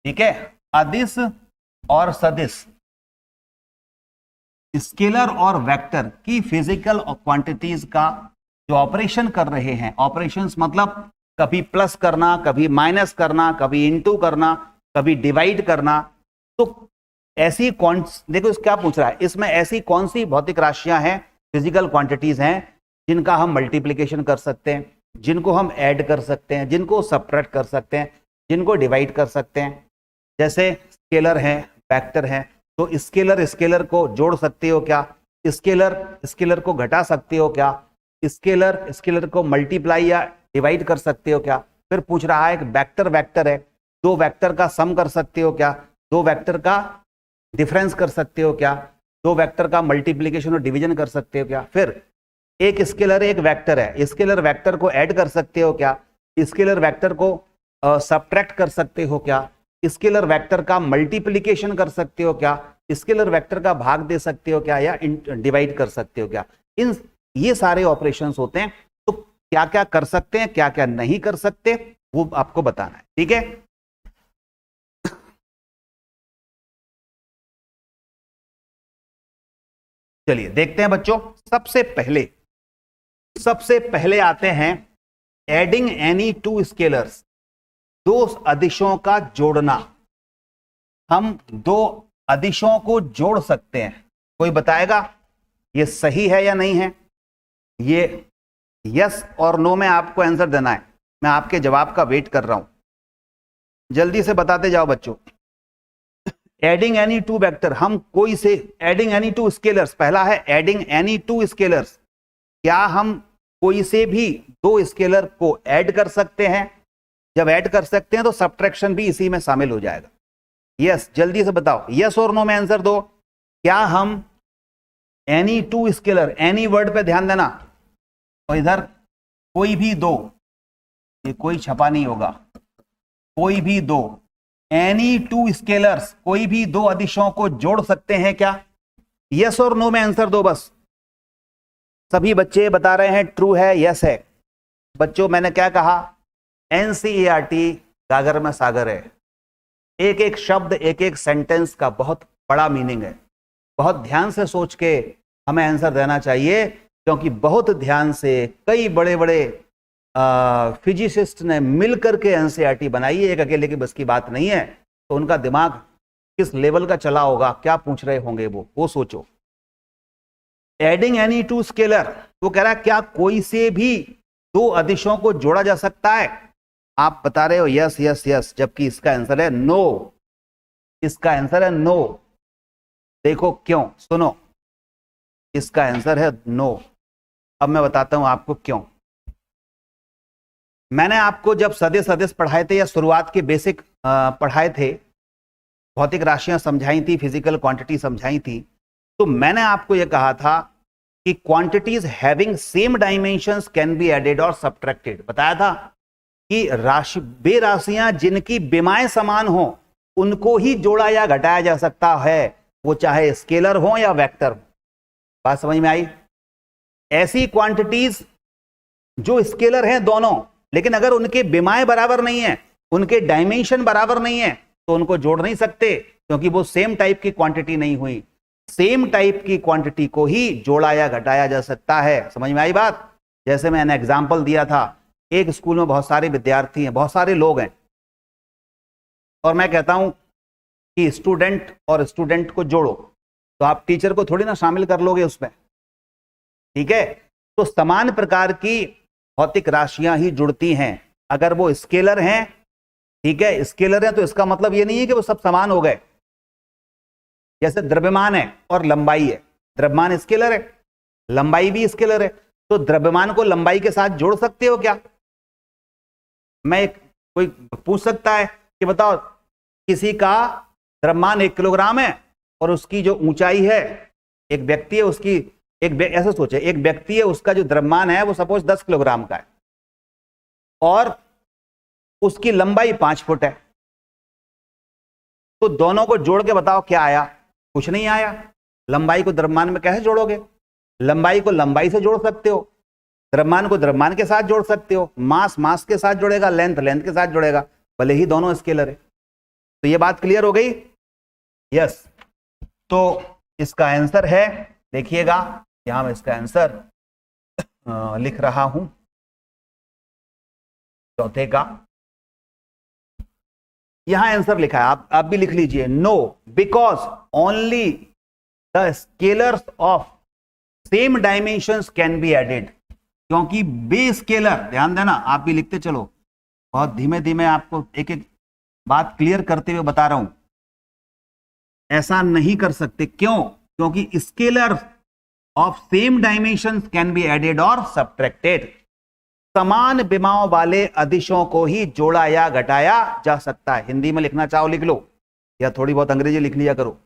ठीक है, अदिश और सदिश, स्केलर और वेक्टर की फिजिकल क्वांटिटीज का जो ऑपरेशन कर रहे हैं, ऑपरेशंस मतलब कभी प्लस करना, कभी माइनस करना, कभी इनटू करना, कभी डिवाइड करना। तो ऐसी कौन, देखो क्या पूछ रहा है इसमें, ऐसी कौन सी भौतिक राशियां हैं, फिजिकल क्वांटिटीज हैं जिनका हम मल्टीप्लिकेशन कर सकते हैं, जिनको हम ऐड कर सकते हैं, जिनको सब्ट्रैक्ट कर सकते हैं, जिनको डिवाइड कर सकते हैं। जैसे स्केलर हैं, वेक्टर हैं, तो स्केलर स्केलर को जोड़ सकते हो क्या? स्केलर स्केलर को घटा सकते हो क्या? स्केलर स्केलर को मल्टीप्लाई या डिवाइड कर सकते हो क्या? फिर पूछ रहा है कि वेक्टर वेक्टर है, 2 वेक्टर का सम कर सकते हो क्या? 2 वेक्टर का डिफरेंस कर सकते हो क्या? 2 वेक्टर का मल्टीप्लिकेशन और डिवीजन कर सकते हो क्या? फिर एक स्केलर एक वेक्टर है, स्केलर वेक्टर को ऐड कर सकते हो क्या? स्केलर वेक्टर को सब्ट्रैक्ट कर सकते हो क्या? स्केलर वेक्टर का मल्टीप्लिकेशन कर सकते हो क्या? स्केलर वेक्टर का भाग दे सकते हो क्या, या डिवाइड कर सकते हो क्या, ये सारे ऑपरेशंस होते हैं। तो क्या क्या कर सकते हैं, क्या क्या नहीं कर सकते, वो आपको बताना है, ठीक है। चलिए देखते हैं बच्चों, सबसे पहले आते हैं एडिंग एनी टू स्केलर्स, दो अदिशों का जोड़ना। हम दो अदिशों को जोड़ सकते हैं, कोई बताएगा ये सही है या नहीं है? ये यस और नो में आपको आंसर देना है, मैं आपके जवाब का वेट कर रहा हूं, जल्दी से बताते जाओ बच्चों। एडिंग एनी टू वेक्टर, हम कोई से एडिंग एनी टू स्केलर्स, पहला है एडिंग एनी टू स्केलर्स, क्या हम कोई से भी दो स्केलर को ऐड कर सकते हैं? जब ऐड कर सकते हैं तो सब्ट्रैक्शन भी इसी में शामिल हो जाएगा। यस, जल्दी से बताओ, यस और नो में आंसर दो। क्या हम any two scalar, any word पे ध्यान देना, और इधर कोई भी दो, ये कोई छपा नहीं होगा, कोई भी दो, एनी टू स्केलर्स, कोई भी दो अदिशों को जोड़ सकते हैं क्या? यस और नो में आंसर दो बस। सभी बच्चे बता रहे हैं ट्रू है, यस है। बच्चों मैंने क्या कहा, एनसीईआरटी गागर में सागर है, एक एक शब्द, एक एक सेंटेंस का बहुत बड़ा मीनिंग है, बहुत ध्यान से सोच के हमें आंसर देना चाहिए, क्योंकि बहुत ध्यान से कई बड़े बड़े फिजिसिस्ट ने मिलकर के एनसीईआरटी बनाई है, एक अकेले की बस की बात नहीं है। तो उनका दिमाग किस लेवल का चला होगा, क्या पूछ रहे होंगे वो सोचो। एडिंग एनी टू स्केलर, वो कह रहा है क्या कोई से भी दो अदिशों को जोड़ा जा सकता है? आप बता रहे हो यस यस यस, जबकि इसका आंसर है नो, इसका आंसर है नो। देखो क्यों, सुनो, इसका आंसर है नो। अब मैं बताता हूं आपको क्यों। मैंने आपको जब सदिश सदिश पढ़ाए थे, या शुरुआत के बेसिक पढ़ाए थे, भौतिक राशियां समझाई थी, फिजिकल क्वांटिटी समझाई थी, तो मैंने आपको यह कहा था कि quantities having same dimensions can be added और सब्ट्रैक्टेड। बताया था कि बेराशियां जिनकी बिमाएं समान हो उनको ही जोड़ा या घटाया जा सकता है, वो चाहे स्केलर हो या वेक्टर हो। बात समझ में आई? ऐसी क्वांटिटीज जो स्केलर हैं दोनों, लेकिन अगर उनके बिमाएं बराबर नहीं है, उनके डायमेंशन बराबर नहीं है, तो उनको जोड़ नहीं सकते, क्योंकि वो सेम टाइप की क्वांटिटी नहीं हुई। सेम टाइप की क्वांटिटी को ही जोड़ा या घटाया जा सकता है। समझ में आई बात? जैसे मैंने एग्जाम्पल दिया था, एक स्कूल में बहुत सारे विद्यार्थी हैं, बहुत सारे लोग हैं, और मैं कहता हूं कि स्टूडेंट और स्टूडेंट को जोड़ो, तो आप टीचर को थोड़ी ना शामिल कर लोगे उसमें, ठीक है? तो समान प्रकार की भौतिक राशियां ही जुड़ती हैं अगर वो स्केलर हैं, ठीक है? स्केलर हैं तो इसका मतलब ये नहीं है कि वो सब समान हो गए। जैसे द्रव्यमान है और लंबाई है, द्रव्यमान स्केलर है, लंबाई भी स्केलर है, तो द्रव्यमान को लंबाई के साथ जोड़ सकते हो क्या? कोई पूछ सकता है कि बताओ, किसी का द्रव्यमान 1 किलोग्राम है और उसकी जो ऊंचाई है, एक व्यक्ति है उसकी, ऐसे सोचे, एक व्यक्ति है उसका जो द्रव्यमान है वो सपोज 10 किलोग्राम का है, और उसकी लंबाई 5 फुट है, तो दोनों को जोड़ के बताओ क्या आया? कुछ नहीं आया। लंबाई को द्रव्यमान में कैसे जोड़ोगे? लंबाई को लंबाई से जोड़ सकते हो, द्रव्यमान को द्रव्यमान के साथ जोड़ सकते हो, मास मास के साथ जुड़ेगा, लेंथ लेंथ के साथ जुड़ेगा, भले ही दोनों स्केलर है। तो ये बात क्लियर हो गई? यस। तो इसका आंसर है, देखिएगा यहां मैं इसका आंसर लिख रहा हूं, चौथे का यहां आंसर लिखा है, आप भी लिख लीजिए, no, because only the scalars of same dimensions can be added. क्योंकि बे स्केलर, ध्यान देना, आप भी लिखते चलो, बहुत धीमे धीमे आपको एक एक बात क्लियर करते हुए बता रहा हूं। ऐसा नहीं कर सकते, क्यों? क्योंकि scalar of same dimensions can be added और सब्ट्रैक्टेड। समान विमाओं वाले अदिशों को ही जोड़ा या घटाया जा सकता है। हिंदी में लिखना चाहो लिख लो, या थोड़ी बहुत अंग्रेजी लिख लिया करो।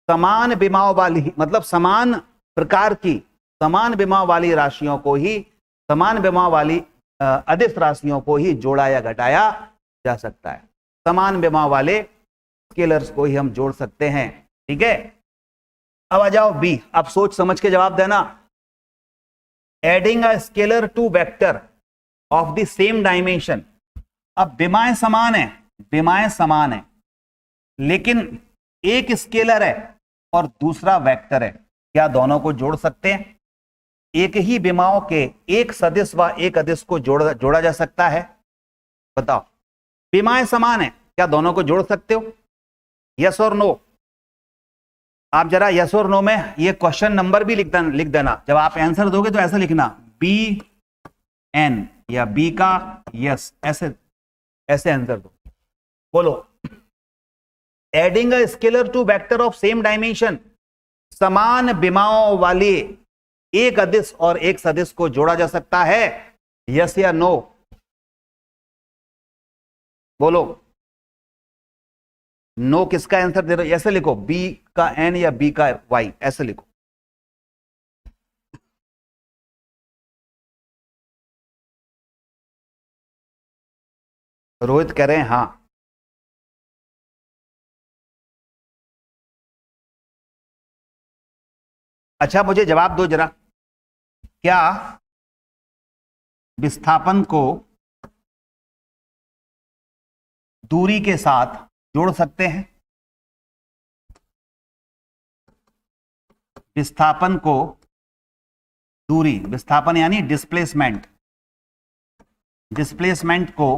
समान विमाओं वाली मतलब समान प्रकार की, समान विमाओं वाली राशियों को ही, समान विमाओं वाली अदिश राशियों को ही जोड़ा या घटाया जा सकता है। समान विमाओं वाले स्केलर्स को ही हम जोड़ सकते हैं। ठीक है, अब आ जाओ बी। अब सोच समझ के जवाब देना। Adding a scalar to vector of the same dimension. अब विमाएं समान है, विमाएं समान है, लेकिन एक स्केलर है और दूसरा वेक्टर है, क्या दोनों को जोड़ सकते हैं? एक ही विमाओं के एक सदिश व एक अदिश को जोड़ा जा सकता है? बताओ, विमाएं समान है, क्या दोनों को जोड़ सकते हो? यस और नो? आप जरा यस और नो में ये क्वेश्चन नंबर भी लिख देना। जब आप आंसर दोगे तो ऐसा लिखना बी एन या बी का यस, ऐसे ऐसे आंसर दो। बोलो, adding a scalar to vector of same dimension, समान विमाओं वाले एक अदिश और एक सदिश को जोड़ा जा सकता है? यस या नो? बोलो, नो किसका आंसर दे रहे हो? ऐसे लिखो, बी का एन या बी का वाई, ऐसे लिखो। रोहित कह रहे हैं हां। अच्छा, मुझे जवाब दो जरा, क्या विस्थापन को दूरी के साथ जोड़ सकते हैं? विस्थापन को दूरी, विस्थापन यानी डिस्प्लेसमेंट, डिस्प्लेसमेंट को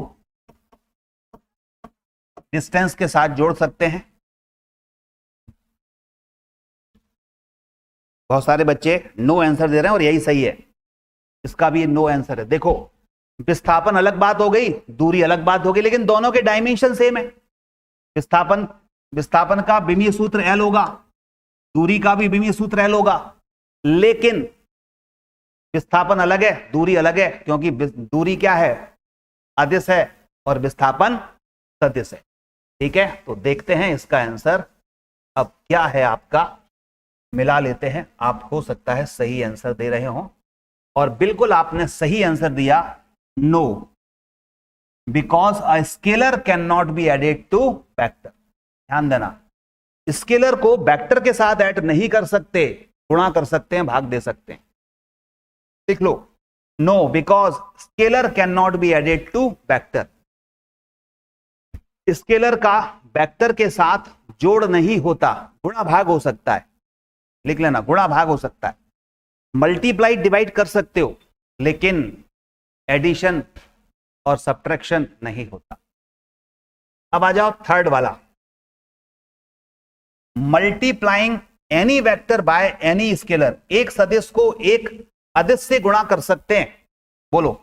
डिस्टेंस के साथ जोड़ सकते हैं? बहुत सारे बच्चे नो आंसर दे रहे हैं और यही सही है, इसका भी नो आंसर है। देखो, विस्थापन अलग बात हो गई, दूरी अलग बात हो गई, लेकिन दोनों के डायमेंशन सेम है। विस्थापन का विमीय सूत्र एल होगा, दूरी का भी विमीय सूत्र एल होगा, लेकिन विस्थापन अलग है, दूरी अलग है, क्योंकि दूरी क्या है? अदिश है, और विस्थापन सदिश है। ठीक है, तो देखते हैं इसका आंसर अब क्या है आपका, मिला लेते हैं। आप हो सकता है सही आंसर दे रहे हो, और बिल्कुल आपने सही आंसर दिया, no, because a scalar can not be added to vector. ध्यान देना, स्केलर को वेक्टर के साथ ऐड नहीं कर सकते, गुणा कर सकते हैं, भाग दे सकते हैं। लिख लो, no, because scalar can not be added to vector. Scalar का वेक्टर के साथ जोड़ नहीं होता, गुणा भाग हो सकता है। लिख लेना, गुणा भाग हो सकता है। मल्टीप्लाई डिवाइड कर सकते हो, लेकिन एडिशन और सब्ट्रैक्शन नहीं होता। अब आ जाओ थर्ड वाला, multiplying any vector by any scalar. एक सदिश को एक अदिश से गुणा कर सकते हैं? बोलो,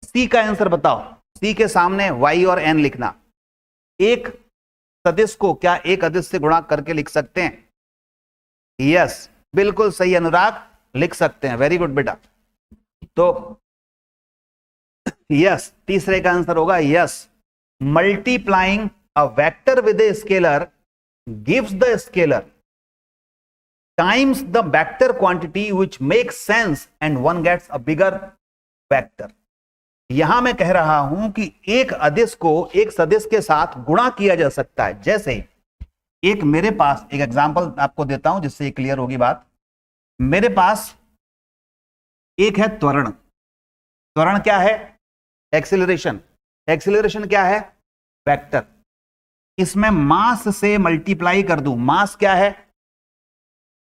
सी का आंसर बताओ। सी के सामने वाई और एन लिखना। एक सदिश को क्या एक अदिश से गुणा करके लिख सकते हैं? यस, बिल्कुल सही अनुराग, लिख सकते हैं। वेरी गुड बेटा। तो यस, तीसरे का आंसर होगा yes. Multiplying a vector with a scalar gives the scalar times the vector quantity which makes sense and one gets a bigger vector। यहां मैं कह रहा हूं कि एक अदिश को एक सदिश के साथ गुणा किया जा सकता है। जैसे एक मेरे पास, एक एग्जांपल आपको देता हूं जिससे क्लियर होगी बात। मेरे पास एक है त्वरण। त्वरण क्या है? एक्सीलरेशन। एक्सीलरेशन क्या है? वेक्टर। इसमें मास से मल्टीप्लाई कर दूं। मास क्या है?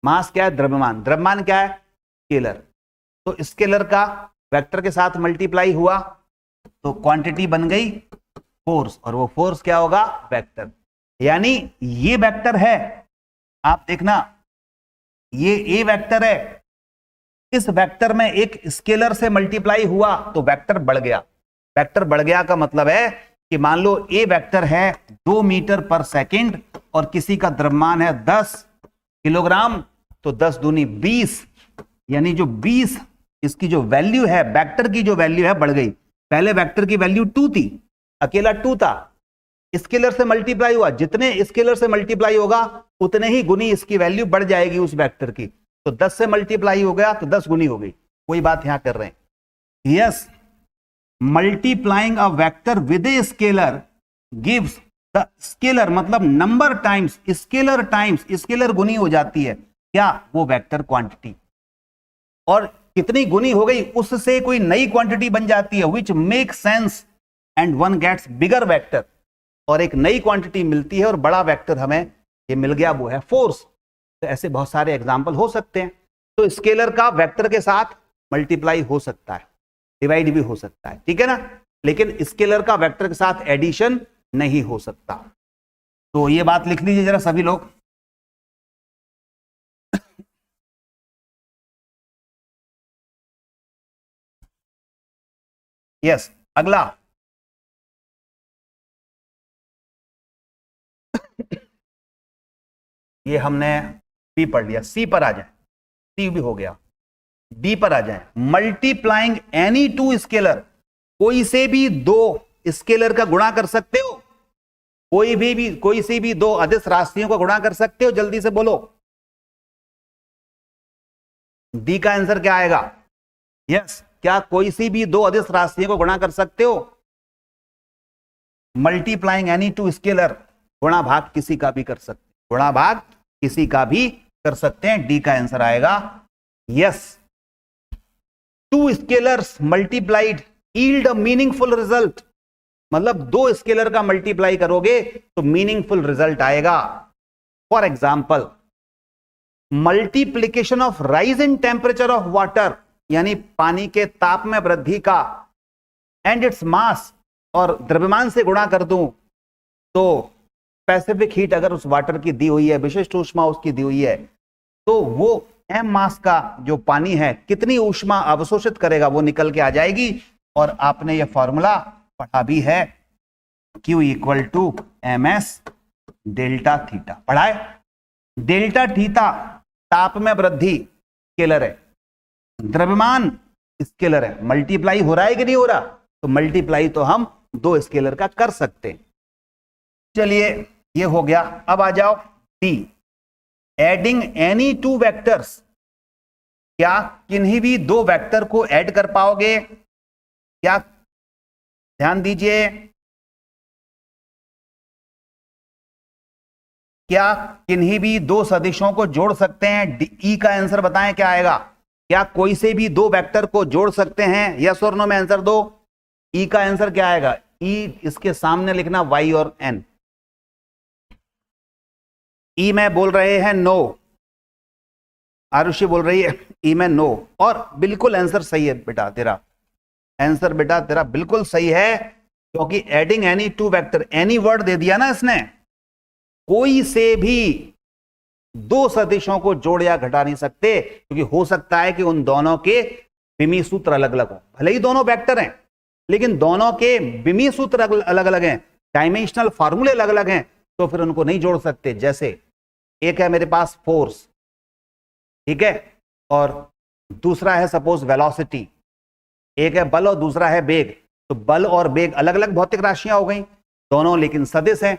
मास क्या है? द्रव्यमान। द्रव्यमान क्या है? स्केलर। तो स्केलर का वेक्टर के साथ मल्टीप्लाई हुआ तो क्वांटिटी बन गई फोर्स, और वो फोर्स क्या होगा? वेक्टर। यानी ये वेक्टर है, आप देखना, ये ए वेक्टर है, इस वेक्टर में एक स्केलर से मल्टीप्लाई हुआ तो वेक्टर बढ़ गया। वेक्टर बढ़ गया का मतलब है कि मान लो ए वेक्टर है 2 मीटर पर सेकंड और किसी का द्रव्यमान है 10 किलोग्राम, तो 10 दूनी 20, यानी जो 20 इसकी जो वैल्यू है, वेक्टर की जो वैल्यू है, बढ़ गई। पहले वेक्टर की वैल्यू 2 थी, अकेला 2 था, स्केलर से मल्टीप्लाई हुआ, जितने स्केलर से मल्टीप्लाई होगा उतने ही गुनी इसकी वैल्यू बढ़ जाएगी उस वेक्टर की। तो 10 से मल्टीप्लाई हो गया तो 10 गुनी हो गई। कोई बात यहां कर रहे हैं। Yes, multiplying a vector with a scalar gives the scalar मतलब नंबर टाइम्स, स्केलर गुनी हो जाती है क्या, वो वेक्टर क्वांटिटी, और कितनी गुनी हो गई उससे कोई नई क्वांटिटी बन जाती है, which make sense and one gets bigger vector, और एक नई क्वांटिटी मिलती है और बड़ा वेक्टर हमें ये मिल गया, वो है फोर्स। तो ऐसे बहुत सारे एग्जाम्पल हो सकते हैं। तो स्केलर का वेक्टर के साथ मल्टीप्लाई हो सकता है, डिवाइड भी हो सकता है, ठीक है ना, लेकिन स्केलर का वेक्टर के साथ एडिशन नहीं हो सकता। तो ये बात लिख लीजिए जरा सभी लोग। यस, अगला ये हमने बी पढ़ लिया, सी पर आ जाए, सी भी हो गया, डी पर आ जाए। मल्टीप्लाइंग एनी टू स्केलर, कोई से भी दो स्केलर का गुणा कर सकते हो, कोई सी भी दो अदिश राशियों का गुणा कर सकते हो, जल्दी से बोलो। डी का आंसर क्या आएगा? यस, क्या कोई सी भी दो अदिश राशियों को गुणा कर सकते हो? मल्टीप्लाइंग एनी टू स्केलर, गुणा भाग किसी का भी कर सकते, गुणा भाग किसी का भी कर सकते हैं। डी का आंसर आएगा yes. Two scalars multiplied yield a meaningful result, मतलब दो स्केलर का मल्टीप्लाई करोगे तो मीनिंगफुल रिजल्ट आएगा। For example, multiplication of rise in temperature of water, यानी पानी के ताप में वृद्धि का, एंड इट्स मास, और द्रव्यमान से गुणा कर दूं तो स्पेसिफिक हीट अगर उस वाटर की दी हुई है, विशिष्ट ऊष्मा उसकी दी हुई है, तो वो एम मास का जो पानी है कितनी ऊष्मा अवशोषित करेगा वो निकल के आ जाएगी। और आपने ये फॉर्मूला पढ़ा भी है, Q equal to M S delta theta, पढ़ा है। डेल्टा थीटा ताप में वृद्धि स्केलर है, द्रव्यमान स्केलर है, मल्टीप्लाई हो रहा है कि नहीं हो रहा? तो मल्टीप्लाई तो हम दो स्केलर का कर सकते हैं। चलिए ये हो गया। अब आ जाओ D, adding any two vectors, क्या किन्हीं भी दो वेक्टर को ऐड कर पाओगे? क्या, ध्यान दीजिए, क्या किन्हीं भी दो सदिशों को जोड़ सकते हैं? ई का आंसर बताएं क्या आएगा? क्या कोई से भी दो वेक्टर को जोड़ सकते हैं? यस और नो में आंसर दो। ई का आंसर क्या आएगा? ई इसके सामने लिखना वाई और एन। ई में बोल रहे हैं नो, आरुषि बोल रही है ई में नो, और बिल्कुल आंसर सही है बेटा तेरा, आंसर बेटा तेरा बिल्कुल सही है, क्योंकि adding any two vector, any word दे दिया ना इसने, कोई से भी दो सदिशों को जोड़ या घटा नहीं सकते, क्योंकि हो सकता है कि उन दोनों के विमीय सूत्र अलग अलग हो, भले ही दोनों वेक्टर हैं लेकिन दोनों के विमीय सूत्र अलग अलग हैं, डायमेंशनल फार्मूले अलग अलग हैं, तो फिर उनको नहीं जोड़ सकते। जैसे एक है मेरे पास फोर्स, ठीक है, और दूसरा है सपोज वेलोसिटी, एक है बल और दूसरा है वेग, तो बल और वेग अलग अलग भौतिक राशियां हो गई, दोनों लेकिन सदिश हैं,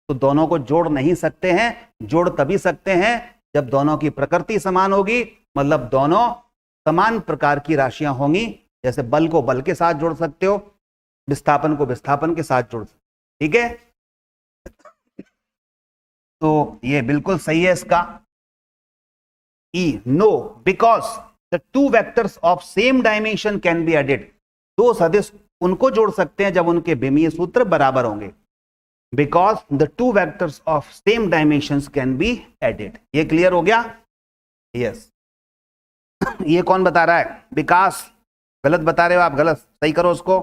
तो दोनों को जोड़ नहीं सकते हैं। जोड़ तभी सकते हैं जब दोनों की प्रकृति समान होगी, मतलब दोनों समान प्रकार की राशियां होंगी। जैसे बल को बल के साथ जोड़ सकते हो, विस्थापन को विस्थापन के साथ जोड़ सकते हो, ठीक है। तो ये बिल्कुल सही है इसका E, no, because the two vectors of same dimension can be added, दो सदिश उनको जोड़ सकते हैं जब उनके विमीय सूत्र बराबर होंगे। Because the two vectors of same dimensions can be added. ये क्लियर हो गया? यस। ये कौन बता रहा है? विकास, गलत बता रहे हो आप, गलत, सही करो उसको।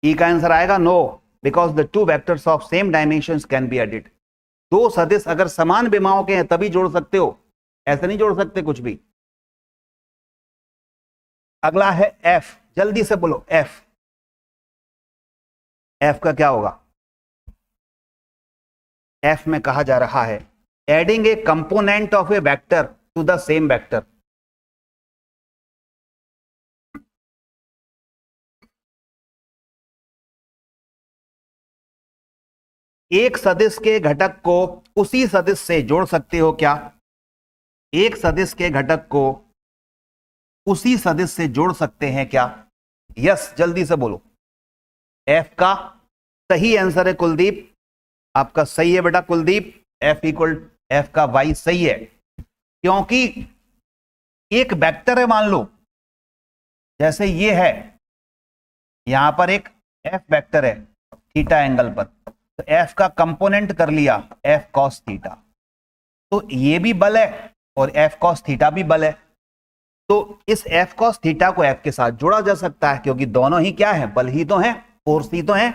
ई का आंसर आएगा no, because the two vectors of same dimensions can be added. दो सदिश अगर समान विमाओं के हैं तभी जोड़ सकते हो, ऐसे नहीं जोड़ सकते कुछ भी। अगला है एफ, जल्दी से बोलो एफ। एफ का क्या होगा? एफ में कहा जा रहा है adding a component of a vector to the same vector. एक सदिश के घटक को उसी सदिश से जोड़ सकते हो क्या? एक सदिश के घटक को उसी सदिश से जोड़ सकते हैं क्या? यस, जल्दी से बोलो। एफ का सही आंसर है कुलदीप, आपका सही है बेटा कुलदीप, F इक्वल F का Y सही है, क्योंकि एक वेक्टर है, मान लो जैसे ये है, यहां पर एक F वेक्टर है थीटा एंगल पर, तो F का कंपोनेंट कर लिया F cos थीटा, तो ये भी बल है और F cos थीटा भी बल है, तो इस F cos थीटा को F के साथ जोड़ा जा सकता है, क्योंकि दोनों ही क्या है, बल ही तो है, फोर्स ही तो है।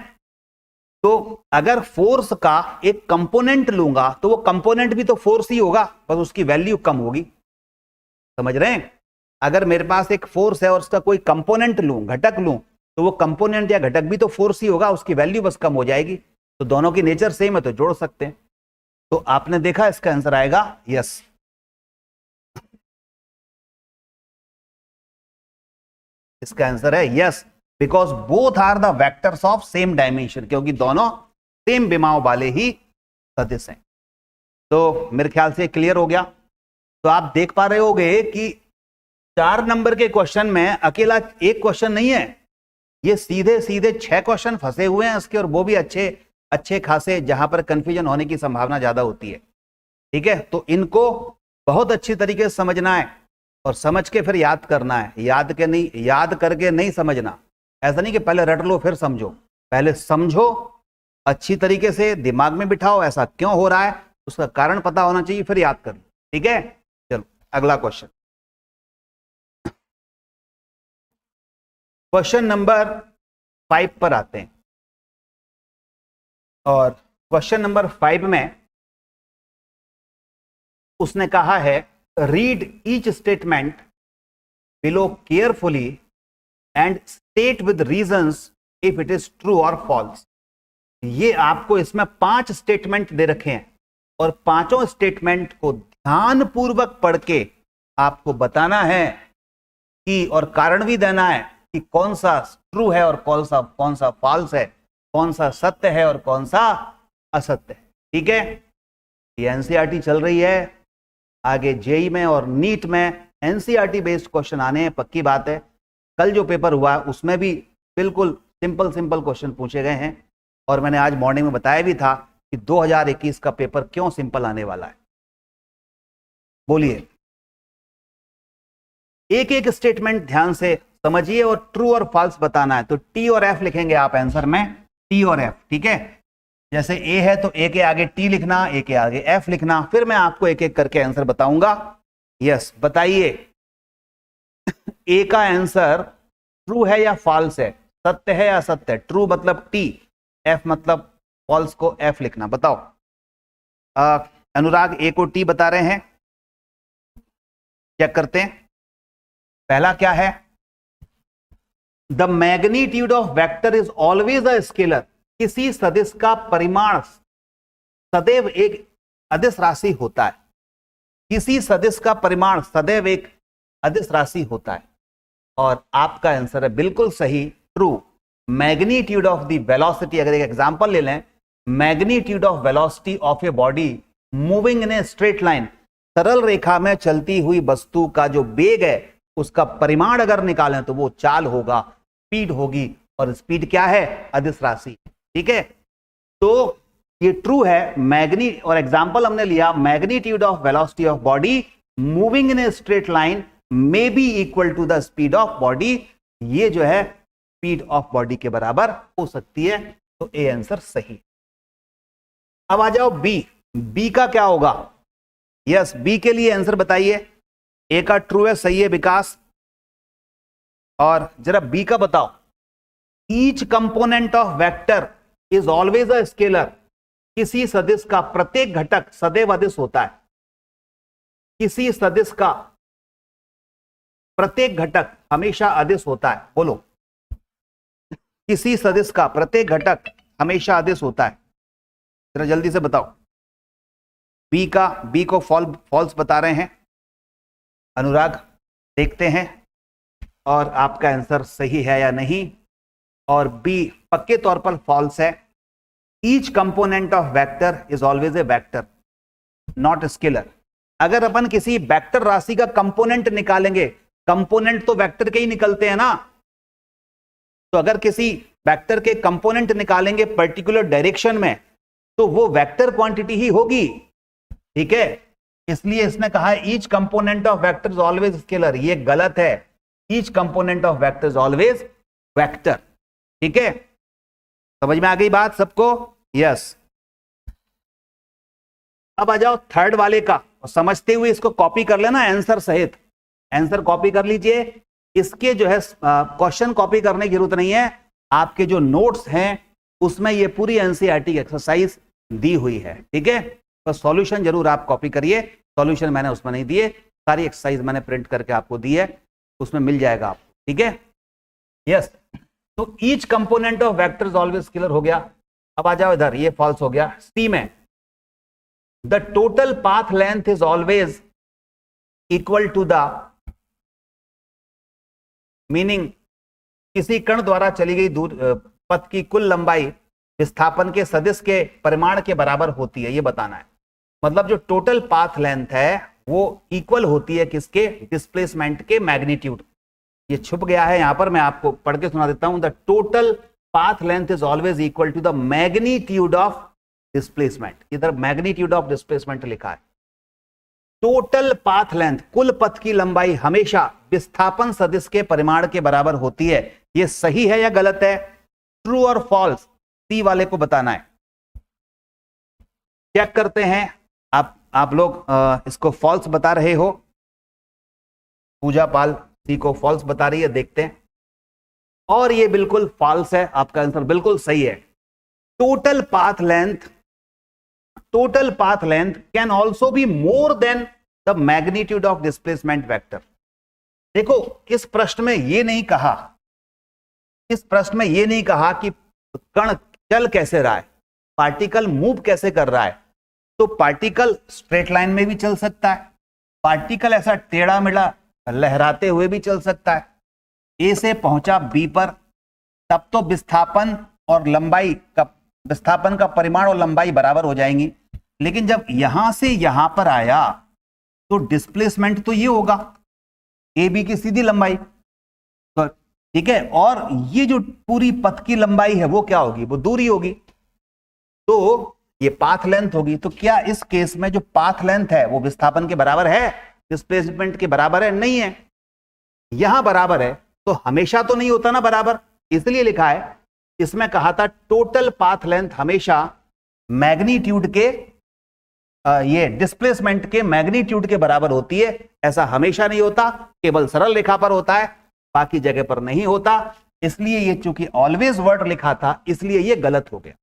तो अगर फोर्स का एक कंपोनेंट लूंगा तो वो कंपोनेंट भी तो फोर्स ही होगा, बस उसकी वैल्यू कम होगी, समझ रहे हैं। अगर मेरे पास एक फोर्स है और उसका कोई कंपोनेंट लूं, घटक लूं, तो वो कंपोनेंट या घटक भी तो फोर्स ही होगा, उसकी वैल्यू बस कम हो जाएगी। तो दोनों की नेचर सेम है तो जोड़ सकते हैं। तो आपने देखा इसका आंसर आएगा यस। इसका आंसर है yes, because both are the vectors of same dimension, क्योंकि दोनों सेम विमाओं वाले ही सदिश हैं। तो मेरे ख्याल से क्लियर हो गया। तो आप देख पा रहे होगे कि 4 नंबर के क्वेश्चन में अकेला एक क्वेश्चन नहीं है, ये सीधे सीधे 6 क्वेश्चन फंसे हुए हैं इसके, और वो भी अच्छे अच्छे खासे, जहां पर कंफ्यूजन होने की संभावना ज्यादा होती है। ठीक है, तो इनको बहुत अच्छी तरीके से समझना है और समझ के फिर याद करना है, याद करके नहीं समझना। ऐसा नहीं कि पहले रट लो फिर समझो, पहले समझो अच्छी तरीके से, दिमाग में बिठाओ ऐसा क्यों हो रहा है, उसका कारण पता होना चाहिए, फिर याद कर लो। ठीक है, चलो अगला क्वेश्चन, क्वेश्चन नंबर 5 पर आते हैं। और क्वेश्चन नंबर 5 में उसने कहा है, read each statement below carefully and state with reasons if it is true और फॉल्स। ये आपको इसमें 5 स्टेटमेंट दे रखे हैं और पांचों स्टेटमेंट को ध्यानपूर्वक पढ़ के आपको बताना है कि, और कारण भी देना है कि कौन सा ट्रू है और कौन सा फॉल्स है, कौन सा सत्य है और कौन सा असत्य है। ठीक है, ये एनसीईआरटी चल रही है, आगे जेई में और नीट में एनसीईआरटी बेस्ड क्वेश्चन आने हैं, पक्की बात है। कल जो पेपर हुआ उसमें भी बिल्कुल सिंपल क्वेश्चन पूछे गए हैं, और मैंने आज मॉर्निंग में बताया भी था कि 2021 का पेपर क्यों सिंपल आने वाला है। बोलिए, एक एक स्टेटमेंट ध्यान से समझिए और ट्रू और फॉल्स बताना है। तो टी और एफ लिखेंगे आप आंसर में, टी और एफ। ठीक है, जैसे ए है तो ए के आगे टी लिखना, ए के आगे एफ लिखना, फिर मैं आपको एक एक करके आंसर बताऊंगा। यस, बताइए ए का आंसर ट्रू है या फॉल्स है, सत्य है या असत्य है? ट्रू मतलब टी, एफ मतलब फॉल्स को एफ लिखना। बताओ। अनुराग ए को टी बता रहे हैं, चेक करते हैं। पहला क्या है, the magnitude of vector is always a scalar. किसी सदिश का परिमाण सदैव एक अदिश राशि होता है। किसी सदिश का परिमाण सदैव एक अदिश राशि होता है। और आपका आंसर है बिल्कुल सही, true. Magnitude of the velocity, अगर एक एग्जांपल ले लें, magnitude of velocity of a body moving in a straight line, सरल रेखा में चलती हुई वस्तु का जो वेग है उसका परिमाण अगर निकालें तो वो चाल होगा, स्पीड होगी, और स्पीड क्या है, अदिश राशि। ठीक है, तो ये ट्रू है। और एग्जांपल हमने लिया, magnitude of velocity of body moving in a straight line may be equal to the speed of body. ये जो है स्पीड ऑफ बॉडी के बराबर हो सकती है, तो ए आंसर सही। अब आ जाओ बी का क्या होगा। यस, बी के लिए आंसर बताइए। ए का ट्रू है, सही है विकास। और जरा बी का बताओ। Each component of vector is always a scalar. किसी सदिश का प्रत्येक घटक सदैव अदिश होता है। किसी सदिश का प्रत्येक घटक हमेशा अदिश होता है। बोलो, किसी सदिश का प्रत्येक घटक हमेशा अदिश होता है। जरा जल्दी से बताओ। बी को फॉल्स बता रहे हैं अनुराग, देखते हैं और आपका आंसर सही है या नहीं। और बी पक्के तौर पर फॉल्स है। Each component of vector is always a vector not scalar. अगर अपन किसी वेक्टर राशि का कंपोनेंट निकालेंगे, कंपोनेंट तो वेक्टर के ही निकलते हैं ना, तो अगर किसी वेक्टर के कंपोनेंट निकालेंगे पर्टिकुलर डायरेक्शन में तो वो वेक्टर क्वांटिटी ही होगी, ठीक है। इसलिए इसने कहा है each component of vector is always scalar, ये गलत है। Each component of vector is always vector, ठीक है। समझ में आ गई बात सबको? यस। अब आ जाओ थर्ड वाले का, और समझते हुए इसको कॉपी कर लेना आंसर सहित। आंसर कॉपी कर लीजिए। इसके जो है क्वेश्चन कॉपी करने की जरूरत नहीं है, आपके जो नोट्स हैं उसमें ये पूरी एनसीईआरटी एक्सरसाइज दी हुई है, ठीक है। तो सॉल्यूशन जरूर आप कॉपी करिए, सॉल्यूशन मैंने उसमें नहीं दिए, सारी एक्सरसाइज मैंने प्रिंट करके आपको दी है, उसमें मिल जाएगा आपको, ठीक है। यस। तो each component of vector is always scalar हो गया। अब आ जाओ इधर, ये फॉल्स हो गया। सी में the total path length is always equal to the, meaning किसी कण द्वारा चली गई दूर पथ की कुल लंबाई विस्थापन के सदिश के परिमाण के बराबर होती है, ये बताना है। मतलब जो टोटल पाथ लेंथ है वो इक्वल होती है किसके? डिस्प्लेसमेंट के मैग्नीट्यूड। ये छुप गया है यहां पर, मैं आपको पढ़ के सुना देता हूं। The total path length is always equal to the magnitude of displacement. इधर मैग्नीट्यूड ऑफ डिस्प्लेसमेंट लिखा है। टोटल पाथ लेंथ, कुल पथ की लंबाई हमेशा विस्थापन सदिश के परिमाण के बराबर होती है। ये सही है या गलत है? ट्रू और फॉल्स सी वाले को बताना है। चेक करते हैं। आप लोग इसको फॉल्स बता रहे हो, पूजा पाल सी को फॉल्स बता रही है, देखते हैं। और ये बिल्कुल फॉल्स है, आपका आंसर बिल्कुल सही है। Total path length can also be more than the magnitude of displacement vector. देखो इस प्रश्न में ये नहीं कहा, कि कण चल कैसे रहा है, पार्टिकल मूव कैसे कर रहा है। तो पार्टिकल स्ट्रेट लाइन में भी चल सकता है, पार्टिकल ऐसा टेढ़ा मेढ़ा लहराते हुए भी चल सकता है। ए से पहुंचा बी पर, तब तो विस्थापन का परिमाण और लंबाई बराबर हो जाएंगी। लेकिन जब यहां से यहां पर आया तो डिस्प्लेसमेंट तो ये होगा, ए बी की सीधी लंबाई, तो ठीक है। और ये जो पूरी पथ की लंबाई है वो क्या होगी? वो दूरी होगी, तो ये पाथ लेंथ होगी। तो क्या इस केस में जो पाथ लेंथ है वो विस्थापन के बराबर है, डिस्प्लेसमेंट के बराबर है? नहीं है। यहां बराबर है तो हमेशा तो नहीं होता ना बराबर, इसलिए लिखा है। इसमें कहा था टोटल पाथ लेंथ हमेशा मैग्नीट्यूड के ये डिस्प्लेसमेंट के मैग्नीट्यूड के बराबर होती है। ऐसा हमेशा नहीं होता, केवल सरल रेखा पर होता है, बाकी जगह पर नहीं होता। इसलिए ये चूंकि ऑलवेज वर्ड लिखा था इसलिए ये गलत हो गया।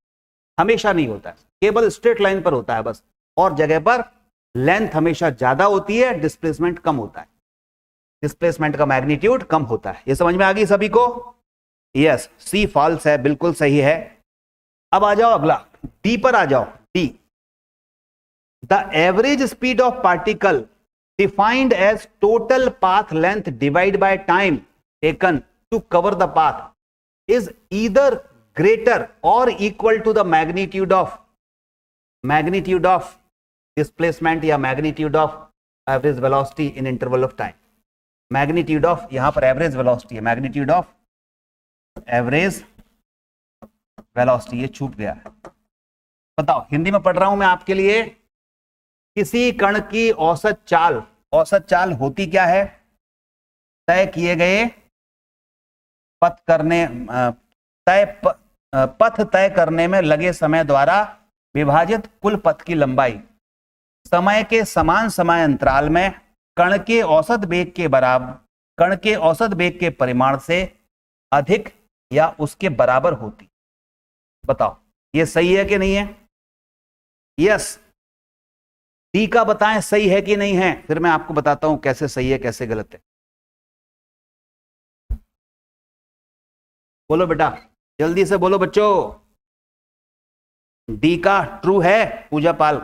हमेशा नहीं होता है, केवल स्ट्रेट लाइन पर होता है बस, और जगह पर लेंथ हमेशा ज्यादा होती है, डिस्प्लेसमेंट कम होता है, डिस्प्लेसमेंट का मैग्नीट्यूड कम होता है। ये समझ में आ गई सभी को? यस, सी फॉल्स है, बिल्कुल सही है। अब आ जाओ अगला, डी पर आ जाओ। D, the average speed of particle defined as total path length divide by time taken to cover the path is either greater or equal to the magnitude of displacement या magnitude of average velocity in interval of time। magnitude of, यहां पर average velocity है, magnitude of average velocity, ये छूट गया है। बताओ, हिंदी में पढ़ रहा हूं मैं आपके लिए। किसी कण की औसत चाल होती क्या है? तय किए गए पथ तय करने में लगे समय द्वारा विभाजित कुल पथ की लंबाई, समय के समान समय अंतराल में कण के औसत वेग के परिमाण से अधिक या उसके बराबर होती। बताओ ये सही है कि नहीं है? यस, डी का बताएं सही है कि नहीं है, फिर मैं आपको बताता हूं कैसे सही है कैसे गलत है। बोलो बेटा, जल्दी से बोलो बच्चों। डी का ट्रू है पूजा पाल?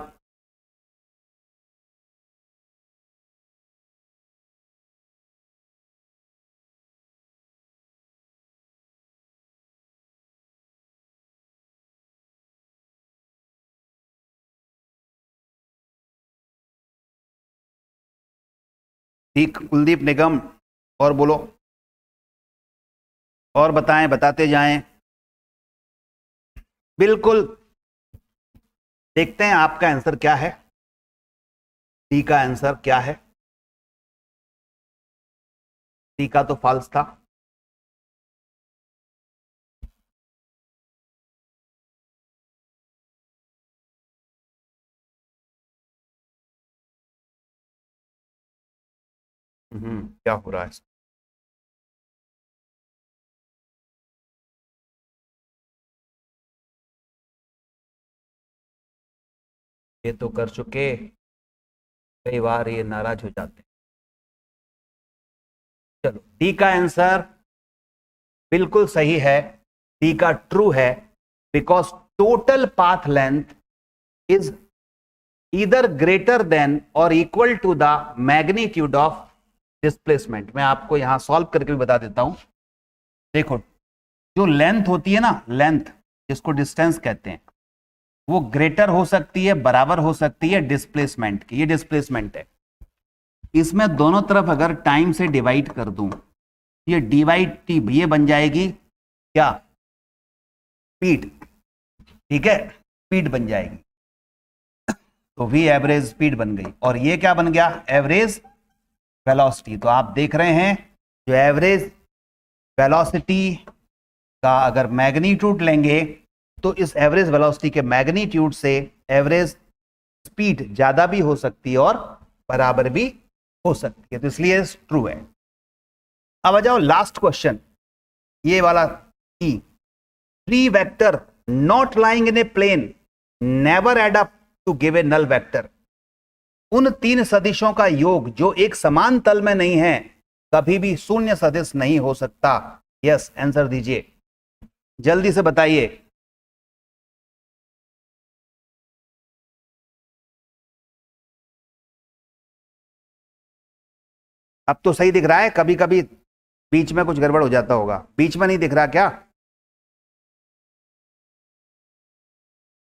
ठीक, कुलदीप निगम, और बोलो और बताएं, बताते जाएं। बिल्कुल, देखते हैं आपका आंसर क्या है। डी का आंसर क्या है? डी का तो फॉल्स था। क्या हो रहा है? ये तो कर चुके, कई बार ये नाराज हो जाते हैं। चलो, डी का आंसर बिल्कुल सही है। डी का ट्रू है, because total path length is either greater than और equal to the magnitude of displacement. मैं आपको यहां सॉल्व करके भी बता देता हूं। देखो, जो लेंथ होती है ना, लेंथ जिसको डिस्टेंस कहते हैं, वो ग्रेटर हो सकती है, बराबर हो सकती है डिस्प्लेसमेंट की। ये डिस्प्लेसमेंट है। इसमें दोनों तरफ अगर टाइम से डिवाइड कर दूं, ये डिवाइड टी, ये बन जाएगी क्या? स्पीड। ठीक है, स्पीड बन जाएगी। तो वी एवरेज स्पीड बन गई, और ये क्या बन गया? Average velocity. तो आप देख रहे हैं, जो एवरेज वेलोसिटी का अगर मैग्नीट्यूड लेंगे, तो इस एवरेज वेलोसिटी के मैग्नीट्यूड से एवरेज स्पीड ज्यादा भी हो सकती है और बराबर भी हो सकती है। तो इसलिए ट्रू है। अब आ जाओ लास्ट क्वेश्चन, ये वाला की। Three vector not lying in a plane never add up to give a null vector. उन तीन सदिशों का योग जो एक समान तल में नहीं है, कभी भी शून्य सदिश नहीं हो सकता। यस, आंसर दीजिए, जल्दी से बताइए। अब तो सही दिख रहा है, कभी कभी बीच में कुछ गड़बड़ हो जाता होगा। बीच में नहीं दिख रहा क्या?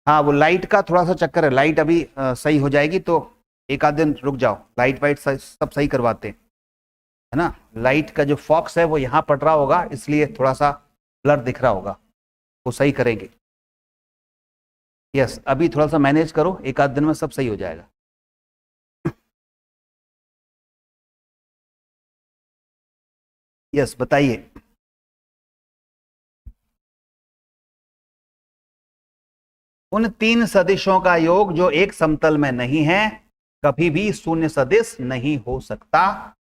हाँ, वो लाइट का थोड़ा सा चक्कर है। लाइट अभी सही हो जाएगी, तो एक आध दिन रुक जाओ, लाइट वाइट सब सही करवाते हैं, है ना। लाइट का जो फॉक्स है वो यहाँ पड़ रहा होगा, इसलिए थोड़ा सा ब्लर दिख रहा होगा, वो सही करेंगे। यस, अभी थोड़ा सा मैनेज करो, एक आध दिन में सब सही हो जाएगा। यस, बताइए। उन तीन सदिशों का योग जो एक समतल में नहीं है, कभी भी शून्य सदिश नहीं हो सकता।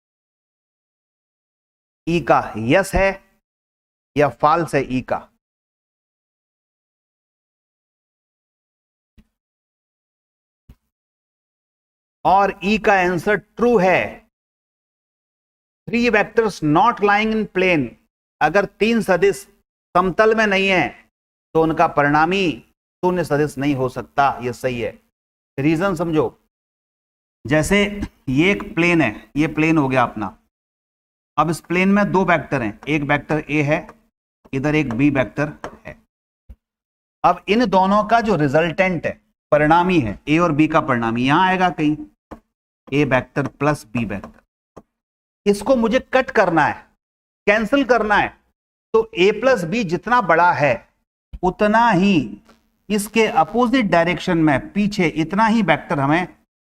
ई का यस है या फॉल्स है? ई का और ई का आंसर ट्रू है। Three vectors not lying in plane, अगर तीन सदिश समतल में नहीं है, तो उनका परिणामी शून्य सदिश नहीं हो सकता। यह सही है। रीजन समझो। जैसे ये एक प्लेन है, ये प्लेन हो गया अपना। अब इस प्लेन में दो वेक्टर हैं, एक वेक्टर ए है, इधर एक बी वेक्टर है। अब इन दोनों का जो रिजल्टेंट है, परिणामी है, ए और बी का परिणामी यहां आएगा कहीं, ए वेक्टर प्लस बी वेक्टर। इसको मुझे कट करना है, कैंसिल करना है। तो ए प्लस बी जितना बड़ा है, उतना ही इसके अपोजिट डायरेक्शन में पीछे इतना ही वेक्टर हमें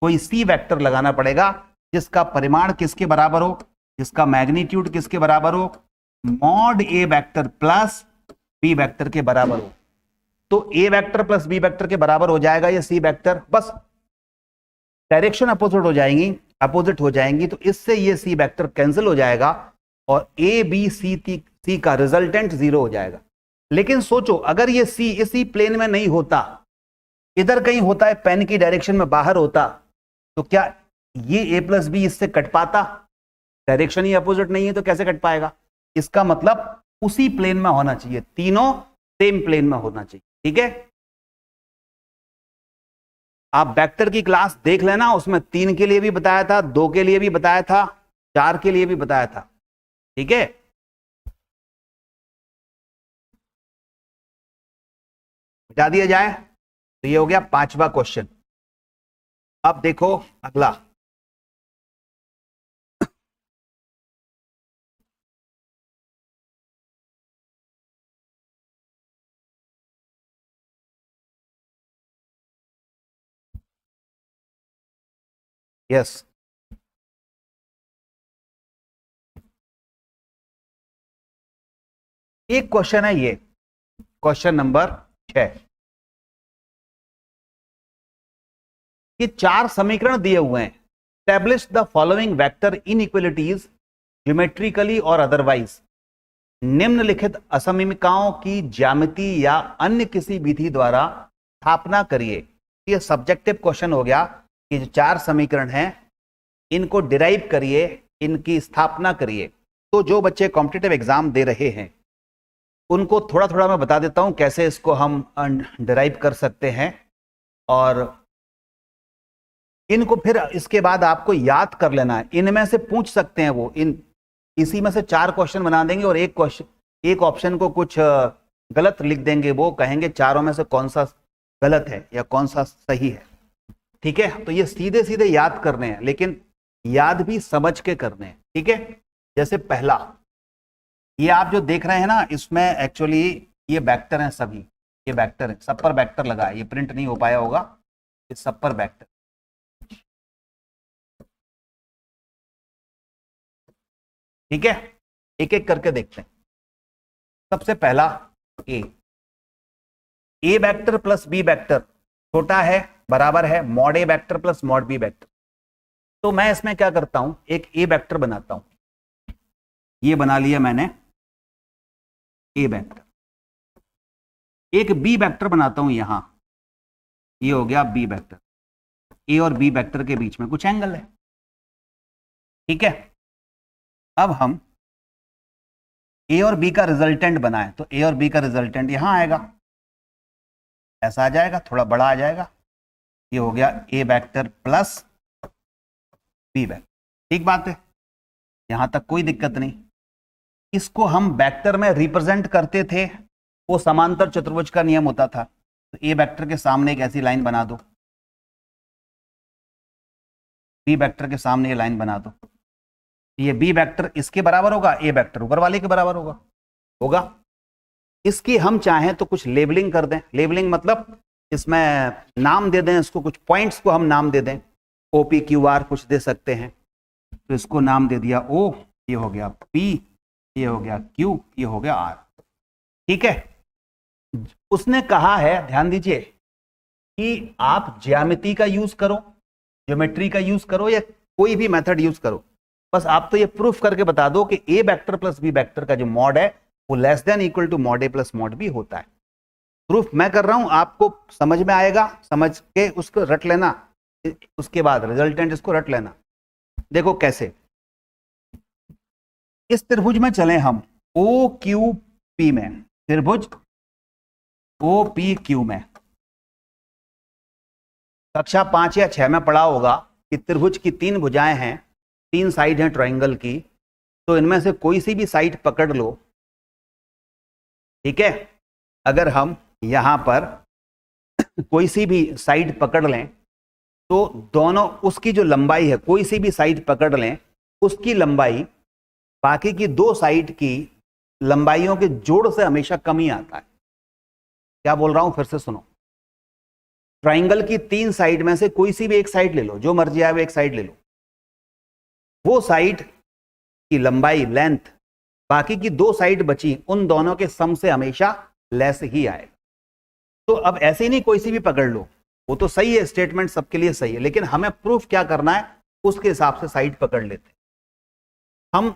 कोई सी वेक्टर लगाना पड़ेगा, जिसका परिमाण किसके बराबर हो, जिसका मैग्नीट्यूड किसके बराबर हो? Mod A vector plus B vector के बराबर हो। तो ए वेक्टर प्लस बी वेक्टर के बराबर हो जाएगा ये सी वेक्टर। बस डायरेक्शन अपोजिट हो जाएंगी, अपोजिट हो जाएंगी, तो इससे ये सी वेक्टर कैंसिल हो जाएगा और ए बी सी का रिजल्टेंट 0 हो जाएगा। लेकिन सोचो, अगर ये सी इसी प्लेन में नहीं होता, इधर कहीं होता है, पेन की डायरेक्शन में बाहर होता, तो क्या ये ए प्लस बी इससे कट पाता? डायरेक्शन ही अपोजिट नहीं है तो कैसे कट पाएगा? इसका मतलब उसी प्लेन में होना चाहिए, तीनों सेम प्लेन में होना चाहिए। ठीक है, आप वेक्टर की क्लास देख लेना, उसमें 3 के लिए भी बताया था, 2 के लिए भी बताया था, 4 के लिए भी बताया था। ठीक है, बता दिया जाए। तो ये हो गया 5वां क्वेश्चन। अब देखो अगला। यस। एक क्वेश्चन है ये, क्वेश्चन नंबर 6। ये 4 समीकरण दिए हुए हैं। Establish the following vector inequalities geometrically और अदरवाइज। निम्नलिखित असमीमिकाओं की ज्यामिति या अन्य किसी विधि द्वारा स्थापना करिए। ये सब्जेक्टिव क्वेश्चन हो गया कि जो 4 समीकरण हैं इनको डिराइव करिए, इनकी स्थापना करिए। तो जो बच्चे कॉम्पिटिटिव एग्जाम दे रहे हैं उनको थोड़ा थोड़ा मैं बता देता हूं कैसे इसको हम डिराइव कर सकते हैं, और इनको फिर इसके बाद आपको याद कर लेना है। इनमें से पूछ सकते हैं वो, इसी में से 4 क्वेश्चन बना देंगे और एक ऑप्शन को कुछ गलत लिख देंगे, वो कहेंगे चारों में से कौन सा गलत है या कौन सा सही है। ठीक है, तो ये सीधे सीधे याद करने हैं, लेकिन याद भी समझ के करने हैं। ठीक है, जैसे पहला, ये आप जो देख रहे हैं ना, इसमें एक्चुअली ये वेक्टर हैं सभी, ये वेक्टर है, सब पर वेक्टर लगा है। ये प्रिंट नहीं हो पाया होगा, इस सब पर वेक्टर। ठीक है, एक एक करके देखते हैं। सबसे पहला A vector plus B vector छोटा है बराबर है mod A vector plus mod B vector. तो मैं इसमें क्या करता हूं, एक ए वेक्टर बनाता हूं। ये बना लिया मैंने ए वेक्टर। एक बी वेक्टर बनाता हूं यहां, ये हो गया बी वेक्टर। ए और बी वेक्टर के बीच में कुछ एंगल है। ठीक है, अब हम ए और बी का रिजल्टेंट बनाएं, तो ए और बी का रिजल्टेंट यहां आएगा, ऐसा आ जाएगा, थोड़ा बड़ा आ जाएगा। ये हो गया A vector plus B vector. ठीक बात है, यहां तक कोई दिक्कत नहीं। इसको हम वेक्टर में रिप्रेजेंट करते थे, वो समांतर चतुर्भुज का नियम होता था। तो ए वेक्टर के सामने एक ऐसी लाइन बना दो, बी वेक्टर के सामने ये लाइन बना दो। ये बी वेक्टर इसके बराबर होगा, ए वेक्टर ऊपर वाले के बराबर होगा। इसकी हम चाहें तो कुछ लेबलिंग कर दें। लेबलिंग मतलब इसमें नाम दे दें, इसको कुछ पॉइंट्स को हम नाम दे दें, ओपी क्यू आर कुछ दे सकते हैं। तो इसको नाम दे दिया ओ, ये हो गया पी, ये हो गया क्यू, ये हो गया आर। ठीक है, उसने कहा है, ध्यान दीजिए, कि आप ज्यामिति का यूज करो, ज्योमेट्री का यूज करो या कोई भी मेथड यूज करो, बस आप तो ये प्रूफ करके बता दो कि A vector plus B vector का जो मॉड है वो less than equal to mod A plus mod B होता है। प्रूफ मैं कर रहा हूं, आपको समझ में आएगा, समझ के उसको रट लेना, उसके बाद रिजल्टेंट इसको रट लेना। देखो कैसे, इस त्रिभुज में चले हम ओ क्यू पी में, त्रिभुज ओ पी क्यू में। कक्षा 5 या 6 में पढ़ा होगा कि त्रिभुज की 3 भुजाएं हैं, 3 साइड हैं ट्रायंगल की, तो इनमें से कोई सी भी साइड पकड़ लो। ठीक है, अगर हम यहां पर कोई सी भी साइड पकड़ लें तो दोनों, उसकी जो लंबाई है, कोई सी भी साइड पकड़ लें, उसकी लंबाई बाकी की 2 साइड की लंबाइयों के जोड़ से हमेशा कम ही आता है। क्या बोल रहा हूं, फिर से सुनो। ट्रायंगल की 3 साइड में से कोई सी भी एक साइड ले लो, जो मर्जी आए वो एक साइड ले लो, वो साइड की लंबाई, लेंथ, बाकी की 2 साइड बची उन दोनों के सम से हमेशा लेस ही आएगा। तो अब ऐसे ही नहीं कोई सी भी पकड़ लो, वो तो सही है, स्टेटमेंट सबके लिए सही है, लेकिन हमें प्रूफ क्या करना है, उसके हिसाब से साइड पकड़ लेते हैं। हम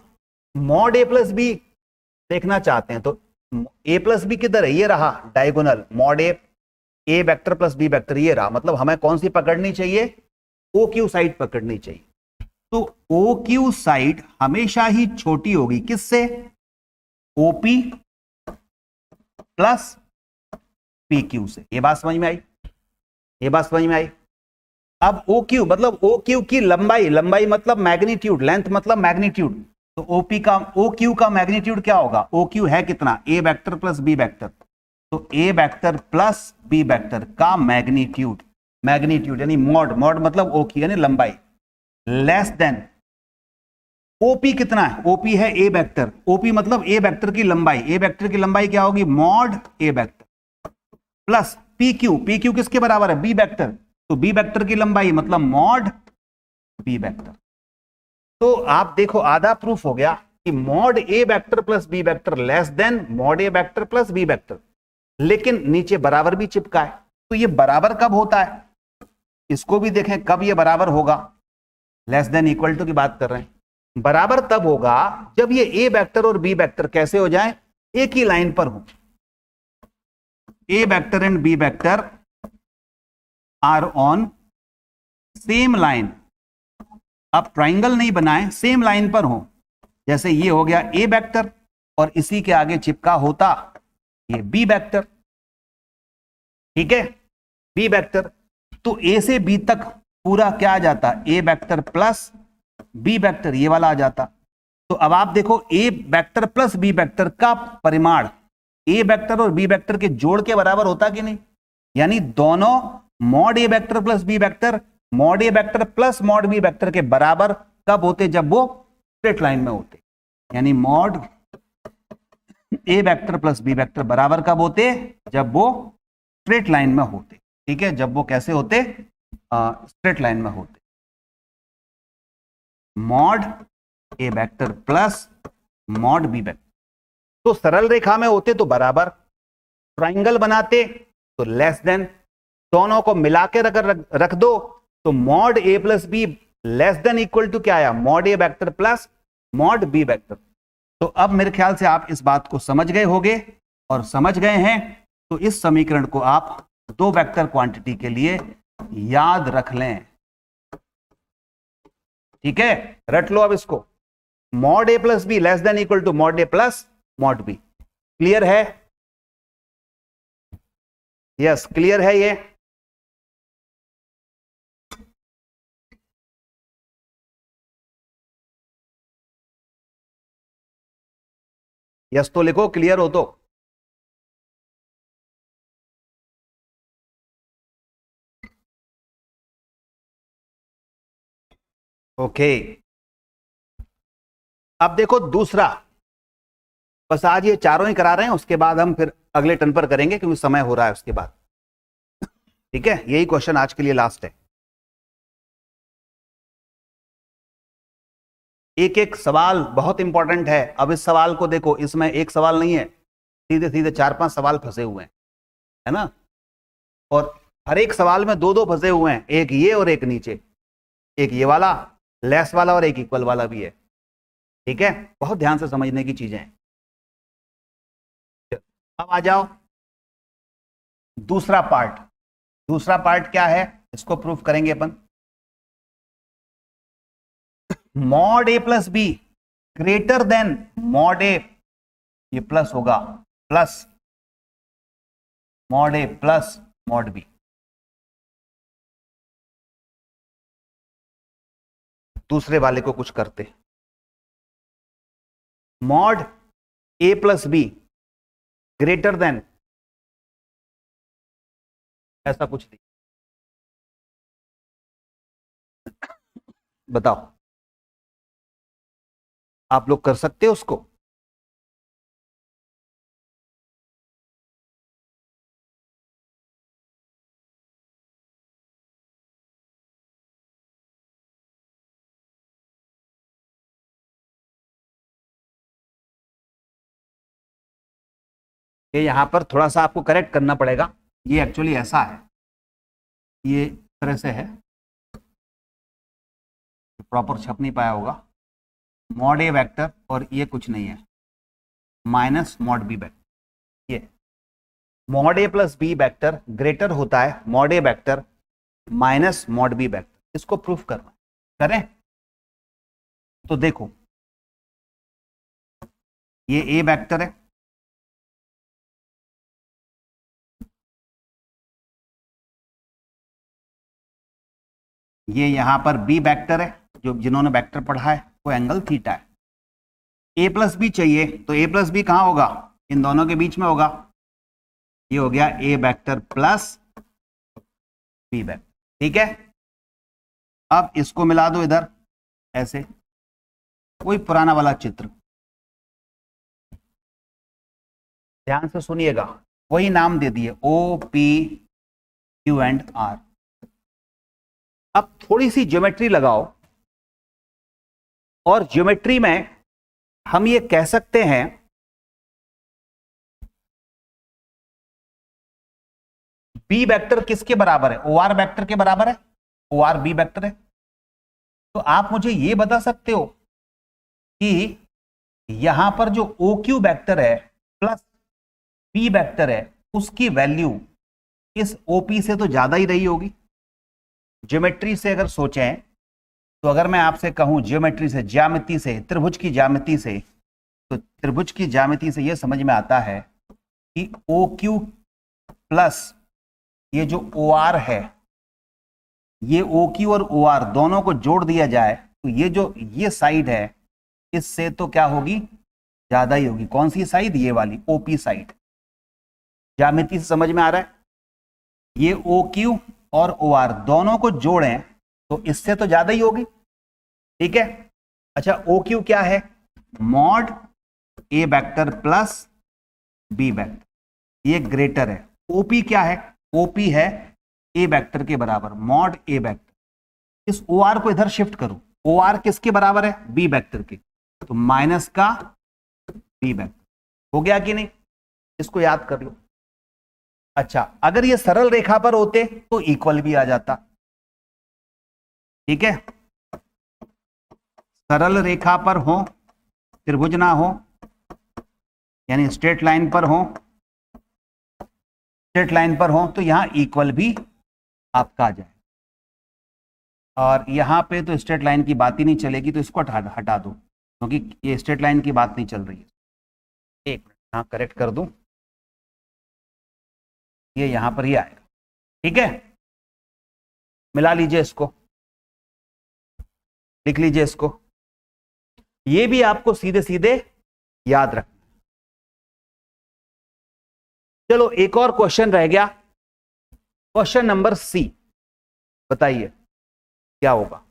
मॉड ए प्लस बी देखना चाहते हैं, तो ए प्लस बी किधर है, ये रहा diagonal, mod A vector plus B vector ये रहा, मतलब हमें कौन सी पकड़नी चाहिए, ओ क्यू साइड पकड़नी चाहिए। तो ओ क्यू साइड हमेशा ही छोटी होगी किससे, ओपी प्लस पी क्यू से। ये बात समझ में आई, ये बात समझ में आई। अब ओ क्यू मतलब ओ क्यू की लंबाई, लंबाई मतलब मैग्नीट्यूड, लेंथ मतलब मैग्नीट्यूड, तो ओपी का, ओ क्यू का मैग्नीट्यूड क्या होगा, ओ क्यू है कितना, ए वेक्टर प्लस बी वेक्टर, तो ए वेक्टर प्लस बी वेक्टर का मैग्नीट्यूड, मैग्नीट्यूड यानी मॉड, मॉड मतलब ओ क्यू यानी लंबाई, लेस देन ओपी कितना है, ओपी है ए वेक्टर, ओपी मतलब ए वेक्टर की लंबाई, ए वेक्टर की लंबाई क्या होगी, mod A vector plus P Q, P Q किसके बराबर है, बी वेक्टर, तो बी वेक्टर की लंबाई मतलब मॉड बी वेक्टर। तो आप देखो आधा प्रूफ हो गया कि mod A vector plus B vector less than mod A vector plus B vector, लेकिन नीचे बराबर भी चिपका है। तो ये बराबर कब होता है, इसको भी देखें कब ये बराबर होगा। लेस देन इक्वल टू की बात कर रहे हैं। बराबर तब होगा जब ये ए वेक्टर और बी वेक्टर कैसे हो जाए, एक ही लाइन पर हो। A vector and B vector are on same line. आप ट्राइंगल नहीं बनाएं, सेम लाइन पर हो। जैसे ये हो गया ए वेक्टर और इसी के आगे चिपका होता ये बी वेक्टर, ठीक है, बी वेक्टर। तो ए से बी तक पूरा क्या आ जाता, A vector plus B vector, ये वाला आ जाता। तो अब आप देखो A vector plus B vector का परिमाण ए वेक्टर और बी वेक्टर के जोड़ के बराबर होता कि नहीं। यानी दोनों mod A vector plus B vector mod A vector plus mod B vector के बराबर कब होते, जब वो स्ट्रेट लाइन में होते। यानी mod A vector plus B vector बराबर कब होते, जब वो स्ट्रेट लाइन में होते। ठीक है, जब वो कैसे होते, स्ट्रेट लाइन में होते। Mod A vector plus mod B vector. तो सरल रेखा में होते तो बराबर, ट्राइंगल बनाते तो लेस देन, दोनों को मिला के रख दो तो mod A plus B less than equal to क्या आया, mod A vector plus mod B vector. तो अब मेरे ख्याल से आप इस बात को समझ गए होंगे, और समझ गए हैं तो इस समीकरण को आप दो वेक्टर क्वांटिटी के लिए याद रख लें। ठीक है, रट लो अब इसको। Mod A plus B less than equal to mod A plus mod B. Clear है? यस, क्लियर है ये? यस तो लिखो, क्लियर हो तो। ओके, अब देखो दूसरा, बस आज ये चारों ही करा रहे हैं, उसके बाद हम फिर अगले टर्न पर करेंगे क्योंकि समय हो रहा है उसके बाद। ठीक है, यही क्वेश्चन आज के लिए लास्ट है। एक एक सवाल बहुत इंपॉर्टेंट है। अब इस सवाल को देखो, इसमें एक सवाल नहीं है, सीधे सीधे 4-5 सवाल फंसे हुए हैं, है ना। और हर एक सवाल में दो दो फंसे हुए हैं, एक ये और एक नीचे, एक ये वाला लेस वाला और एक इक्वल वाला भी है। ठीक है, बहुत ध्यान से समझने की चीजें हैं। अब आ जाओ दूसरा पार्ट। दूसरा पार्ट क्या है, इसको प्रूफ करेंगे अपन। Mod A plus B greater than mod A, ये प्लस होगा, plus mod A plus mod B. दूसरे वाले को कुछ करते, mod A plus B greater than, ऐसा कुछ नहीं, बताओ आप लोग कर सकते हो उसको? ये यहां पर थोड़ा सा आपको करेक्ट करना पड़ेगा। ये एक्चुअली ऐसा है, ये इस तरह से है, प्रॉपर छप नहीं पाया होगा। मॉड ए वेक्टर और ये कुछ नहीं है, माइनस मॉड बी वेक्टर। ये mod A plus B vector greater होता है mod A vector minus mod B vector. इसको प्रूफ करना, करें तो देखो, ये ए वेक्टर है, ये यहां पर बी वेक्टर है, जो जिन्होंने वेक्टर पढ़ा है वो एंगल थीटा है। ए प्लस बी चाहिए तो ए प्लस बी कहां होगा, इन दोनों के बीच में होगा। ये हो गया A vector plus B vector. ठीक है, अब इसको मिला दो इधर ऐसे, कोई पुराना वाला चित्र, ध्यान से सुनिएगा, वही नाम दे दिए O P Q and R. अब थोड़ी सी ज्योमेट्री लगाओ, और ज्योमेट्री में हम ये कह सकते हैं बी वेक्टर किसके बराबर है? OR वेक्टर के बराबर है। OR बी वेक्टर है। तो आप मुझे ये बता सकते हो कि यहां पर जो OQ वेक्टर है प्लस बी वेक्टर है उसकी वैल्यू इस OP से तो ज्यादा ही रही होगी। ज्योमेट्री से अगर सोचें तो अगर मैं आपसे कहूं ज्योमेट्री से, ज्यामिति से, त्रिभुज की ज्यामिति से, तो त्रिभुज की ज्यामिति से यह समझ में आता है कि OQ प्लस ये जो OR है, ये OQ और OR दोनों को जोड़ दिया जाए तो ये साइड है इससे तो क्या होगी? ज्यादा ही होगी। कौन सी साइड? ये वाली OP साइड। ज्यामिति से समझ में आ रहा है? ये OQ और OR दोनों को जोड़ें तो इससे तो ज्यादा ही होगी। ठीक है। अच्छा, OQ क्या है? Mod A vector plus B vector, ये ग्रेटर है। OP क्या है? OP है A वेक्टर के बराबर, मॉड A वेक्टर। इस OR को इधर शिफ्ट करो। OR किसके बराबर है? B वेक्टर के, तो माइनस का B वेक्टर। हो गया कि नहीं? इसको याद कर लो। अच्छा, अगर ये सरल रेखा पर होते तो इक्वल भी आ जाता। ठीक है, सरल रेखा पर हो, त्रिभुज ना हो, यानी स्ट्रेट लाइन पर हो, स्ट्रेट लाइन पर हो तो यहां इक्वल भी आपका आ जाए। और यहां पे तो स्ट्रेट लाइन की बात ही नहीं चलेगी, तो इसको हटा दो क्योंकि ये स्ट्रेट लाइन की बात नहीं चल रही है। एक मिनट, हाँ करेक्ट कर दूं, ये यहां पर ही आएगा। ठीक है, मिला लीजिए इसको, लिख लीजिए इसको। ये भी आपको सीधे सीधे याद रखना। चलो एक और क्वेश्चन रह गया, क्वेश्चन नंबर C। बताइए क्या होगा?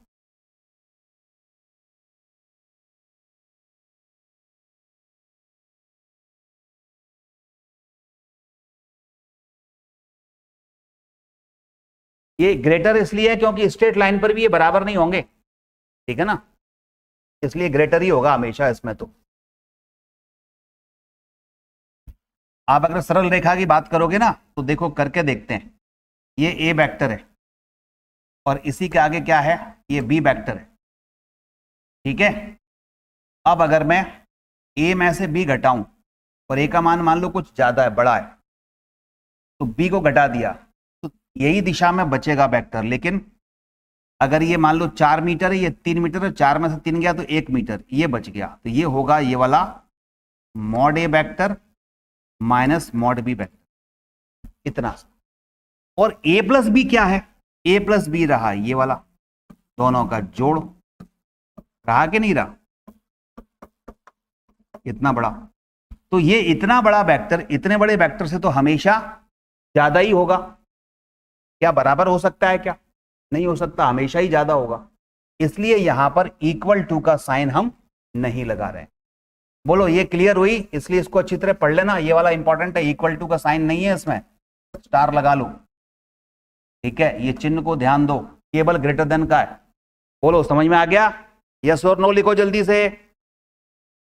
ये ग्रेटर इसलिए है क्योंकि स्ट्रेट लाइन पर भी ये बराबर नहीं होंगे। ठीक है ना, इसलिए ग्रेटर ही होगा हमेशा इसमें। तो आप अगर सरल रेखा की बात करोगे ना तो देखो करके देखते हैं। ये A वेक्टर है और इसी के आगे क्या है? ये B वेक्टर है। ठीक है, अब अगर मैं A में से B घटाऊं और A का मान मान लो कुछ ज्यादा है, बड़ा है, तो B को घटा दिया तो यही दिशा में बचेगा वेक्टर। लेकिन अगर ये मान लो 4 मीटर है, ये 3 मीटर है, 4 में से 3 गया तो 1 मीटर ये बच गया, तो ये होगा ये वाला mod A vector minus mod B vector, इतना। और A प्लस बी क्या है? A प्लस बी रहा ये वाला, दोनों का जोड़ रहा कि नहीं रहा? इतना बड़ा। तो ये इतना बड़ा वेक्टर, इतने बड़े वेक्टर से तो हमेशा ज्यादा ही होगा। क्या बराबर हो सकता है? क्या नहीं हो सकता, हमेशा ही ज्यादा होगा। इसलिए यहां पर इक्वल टू का साइन हम नहीं लगा रहे। बोलो ये क्लियर हुई? इसलिए इसको अच्छी तरह पढ़ लेना, ये वाला इंपॉर्टेंट है। इक्वल टू का साइन नहीं है इसमें, स्टार लगा लो। ठीक है, ये चिन्ह को ध्यान दो, केवल ग्रेटर देन का है। बोलो समझ में आ गया? यस और नो लिखो जल्दी से।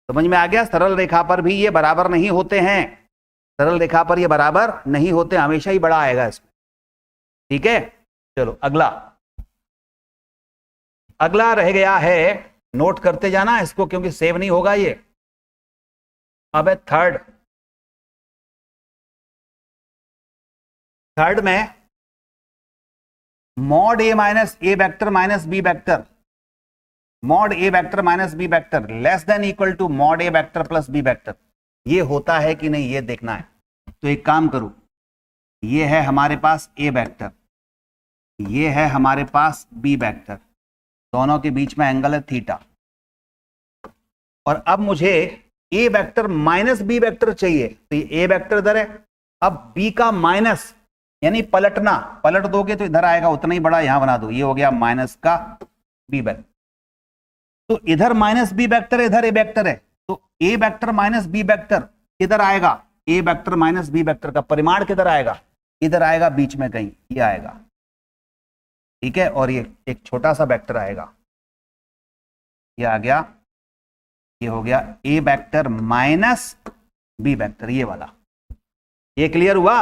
समझ में आ गया? सरल रेखा पर भी ये बराबर नहीं होते हैं, सरल रेखा पर ये बराबर नहीं होते, हमेशा ही बड़ा आएगा इसमें। ठीक है, चलो अगला। अगला रह गया है, नोट करते जाना इसको क्योंकि सेव नहीं होगा ये। अब है थर्ड। थर्ड में mod A minus A vector minus B vector, mod A vector minus B vector less than equal to mod A vector plus B vector, ये होता है कि नहीं ये देखना है। तो एक काम करो, ये है हमारे पास A वेक्टर, ये है हमारे पास B वेक्टर, दोनों के बीच में एंगल है थीटा। और अब मुझे A vector minus B vector चाहिए, तो ये A वेक्टर इधर है, अब B का माइनस यानी पलटना, पलट दोगे तो इधर आएगा, उतना ही बड़ा यहां बना दो, ये हो गया माइनस का B वेक्टर। तो इधर माइनस B वेक्टर है, इधर A वेक्टर है, तो A vector minus B vector किधर आएगा? A vector minus B vector का परिमाण किधर आएगा? इधर आएगा, बीच में कहीं ये आएगा। ठीक है, और ये एक छोटा सा वेक्टर आएगा, ये आ गया, ये हो गया A vector minus B vector, ये वाला। ये क्लियर हुआ?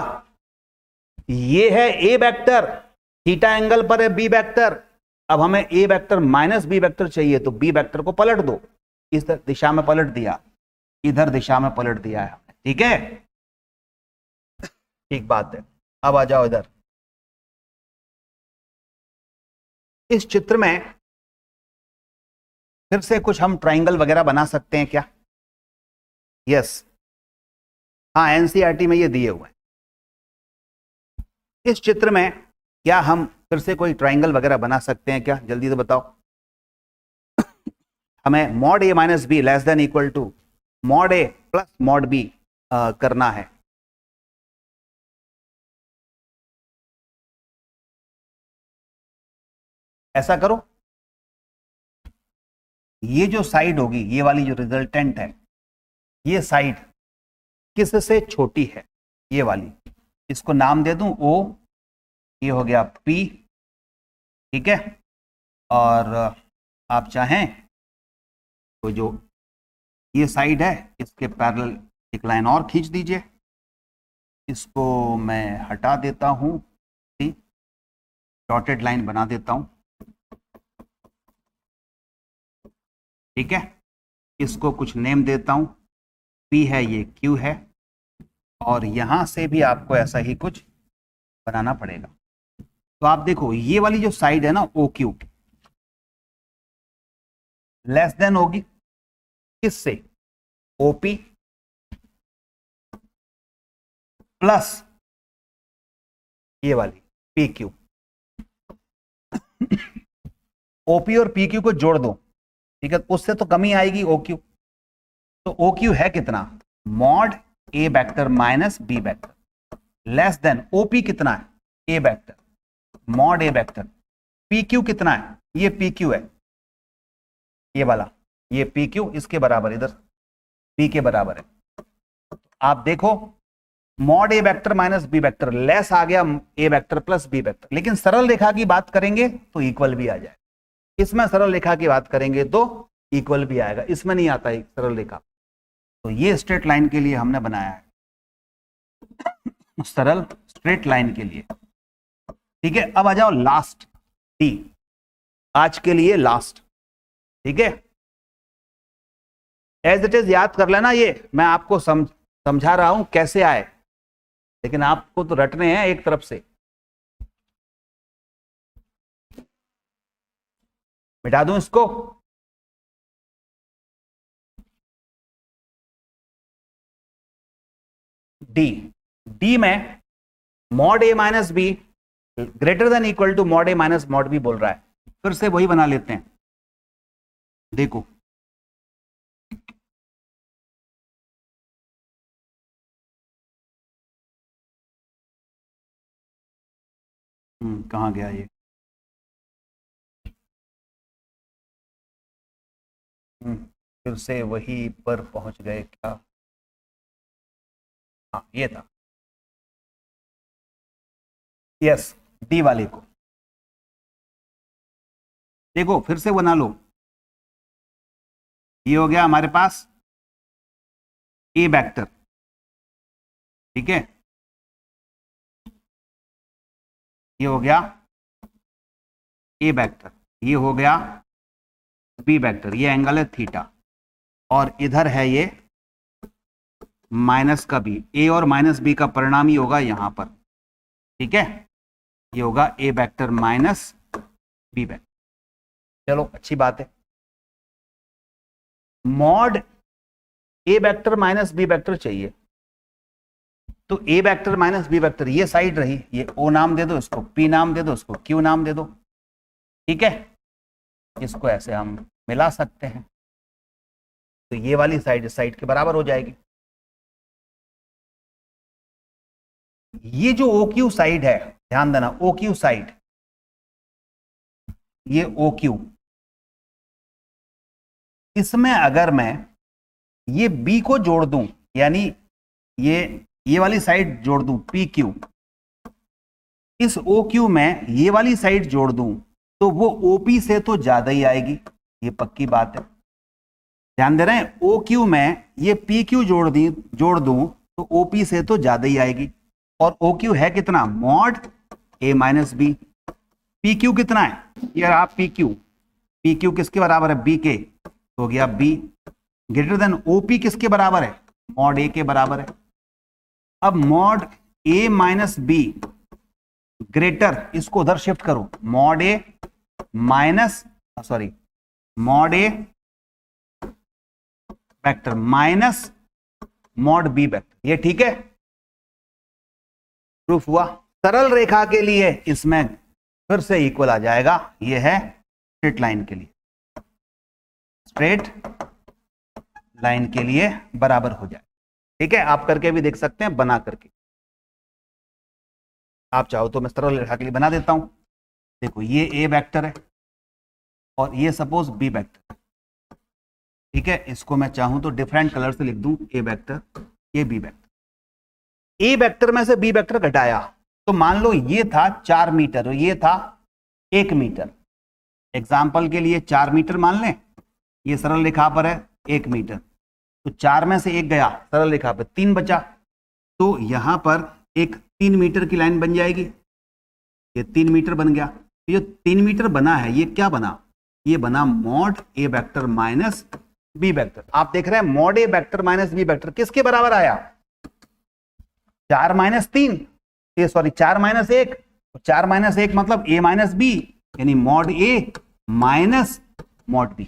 ये है ए वेक्टर, थीटा एंगल पर है बी वेक्टर। अब हमें A vector minus B vector चाहिए, तो बी वेक्टर को पलट दो, इस दिशा में पलट दिया, इधर दिशा में पलट दिया है। ठीक है, ठीक बात है। अब आ जाओ इधर, इस चित्र में फिर से कुछ हम ट्राइंगल वगैरह बना सकते हैं क्या? यस, हाँ, एनसीईआरटी में ये दिए हुए हैं। इस चित्र में क्या हम फिर से कोई ट्राइंगल वगैरह बना सकते हैं क्या? जल्दी से बताओ। हमें mod A minus B less than equal to mod A plus mod B करना है। ऐसा करो, ये जो साइड होगी, ये वाली जो रिजल्टेंट है, ये साइड किससे छोटी है? ये वाली, इसको नाम दे दूं ओ, ये हो गया पी, ठीक है। और आप चाहें तो जो ये साइड है इसके पैरेलल एक लाइन और खींच दीजिए, इसको मैं हटा देता हूं, डॉटेड लाइन बना देता हूं, ठीक है। इसको कुछ नेम देता हूं, P है, ये Q है, और यहां से भी आपको ऐसा ही कुछ बनाना पड़ेगा। तो आप देखो, ये वाली जो साइड है ना OQ, लेस देन होगी किससे? OP प्लस ये वाली PQ। OP और PQ को जोड़ दो, ठीक है, उससे तो कमी आएगी OQ। तो OQ है कितना? Mod A vector minus B vector less than OP कितना है? A vector mod A vector. PQ कितना है? ये PQ है, ये वाला, ये PQ इसके बराबर, इधर P के बराबर है। आप देखो, mod A vector minus B vector less आ गया A vector plus B vector. लेकिन सरल रेखा की बात करेंगे तो इक्वल भी आ जाए, इसमें सरल रेखा की बात करेंगे तो इक्वल भी आएगा, इसमें नहीं आता है सरल रेखा। तो ये स्ट्रेट लाइन के लिए हमने बनाया है, सरल स्ट्रेट लाइन के लिए, ठीक है। अब आ जाओ लास्ट डी, आज के लिए लास्ट, ठीक है। एज इट इज याद कर लेना, ये मैं आपको समझा रहा हूं कैसे आए, लेकिन आपको तो रटने हैं एक तरफ से। मिटा दूं इसको? डी, डी में mod A minus B greater than equal to mod A minus mod B बोल रहा है। फिर से वही बना लेते हैं, देखो कहां गया ये, फिर से वही पर पहुंच गए क्या? हाँ, ये था, यस, डी वाले को देखो, फिर से बना लो। ये हो गया हमारे पास ए वेक्टर, ठीक है, ये हो गया ए वेक्टर, ये हो गया बी वेक्टर, ये एंगल है थीटा, और इधर है ये माइनस का बी, ए और माइनस बी का परिणाम ही होगा यहां पर, ठीक है। ये होगा ए वेक्टर माइनस बी वेक्टर। चलो, अच्छी बात है। Mod A vector minus B vector चाहिए, तो ए वेक्टर माइनस बी वेक्टर ये साइड रही, ये ओ नाम दे दो, इसको पी नाम दे दो, इसको क्यू नाम दे दो, ठीक है। इसको ऐसे हम मिला सकते हैं, तो ये वाली साइड इस साइड के बराबर हो जाएगी। ये जो OQ साइड है, ध्यान देना, OQ साइड, ये OQ, इसमें अगर मैं ये B को जोड़ दूं, यानी ये वाली साइड जोड़ दूं PQ, इस OQ में ये वाली साइड जोड़ दूं, तो वो OP से तो ज्यादा ही आएगी, ये पक्की बात है। ध्यान दे रहे हैं, ओ क्यू में ये पी क्यू जोड़ दूं तो ओपी से तो ज्यादा ही आएगी, और ओ क्यू है कितना, mod A minus B. P Q कितना है यार, आप पी क्यू किसके बराबर है, बी के, तो हो गया बी ग्रेटर देन ओपी किसके बराबर है, मॉड ए के बराबर है। अब mod A minus B greater, इसको उधर शिफ्ट करो, mod A minus mod A vector minus mod B vector, ये ठीक है, प्रूफ हुआ। सरल रेखा के लिए इसमें फिर से इक्वल आ जाएगा, ये है स्ट्रेट लाइन के लिए, स्ट्रेट लाइन के लिए बराबर हो जाए, ठीक है। आप करके भी देख सकते हैं, बना करके, आप चाहो तो मैं सरल रेखा के लिए बना देता हूं। देखो ये ए वेक्टर है और ये सपोज बी वेक्टर, ठीक है। इसको मैं चाहूं तो डिफरेंट कलर से लिख दूं, ए वेक्टर, ये बी वेक्टर। ए वेक्टर में से बी वेक्टर घटाया तो मान लो ये था 4 मीटर और ये था 1 मीटर। एग्जाम्पल के लिए 4 मीटर मान लें, ये सरल रेखा पर है 1 मीटर, तो 4 में से 1 गया, सरल रेखा पर 3 बचा, तो यहां पर एक 3 मीटर की लाइन बन जाएगी, ये 3 मीटर बन गया। तो ये 3 मीटर बना है, ये क्या बना, ये बना mod A vector minus B vector. आप देख रहे हैं mod A vector minus B vector किसके बराबर आया, 4 माइनस 3, ये सॉरी 4 माइनस 1, 4 माइनस 1 मतलब ए माइनस बी, यानी mod A minus mod B.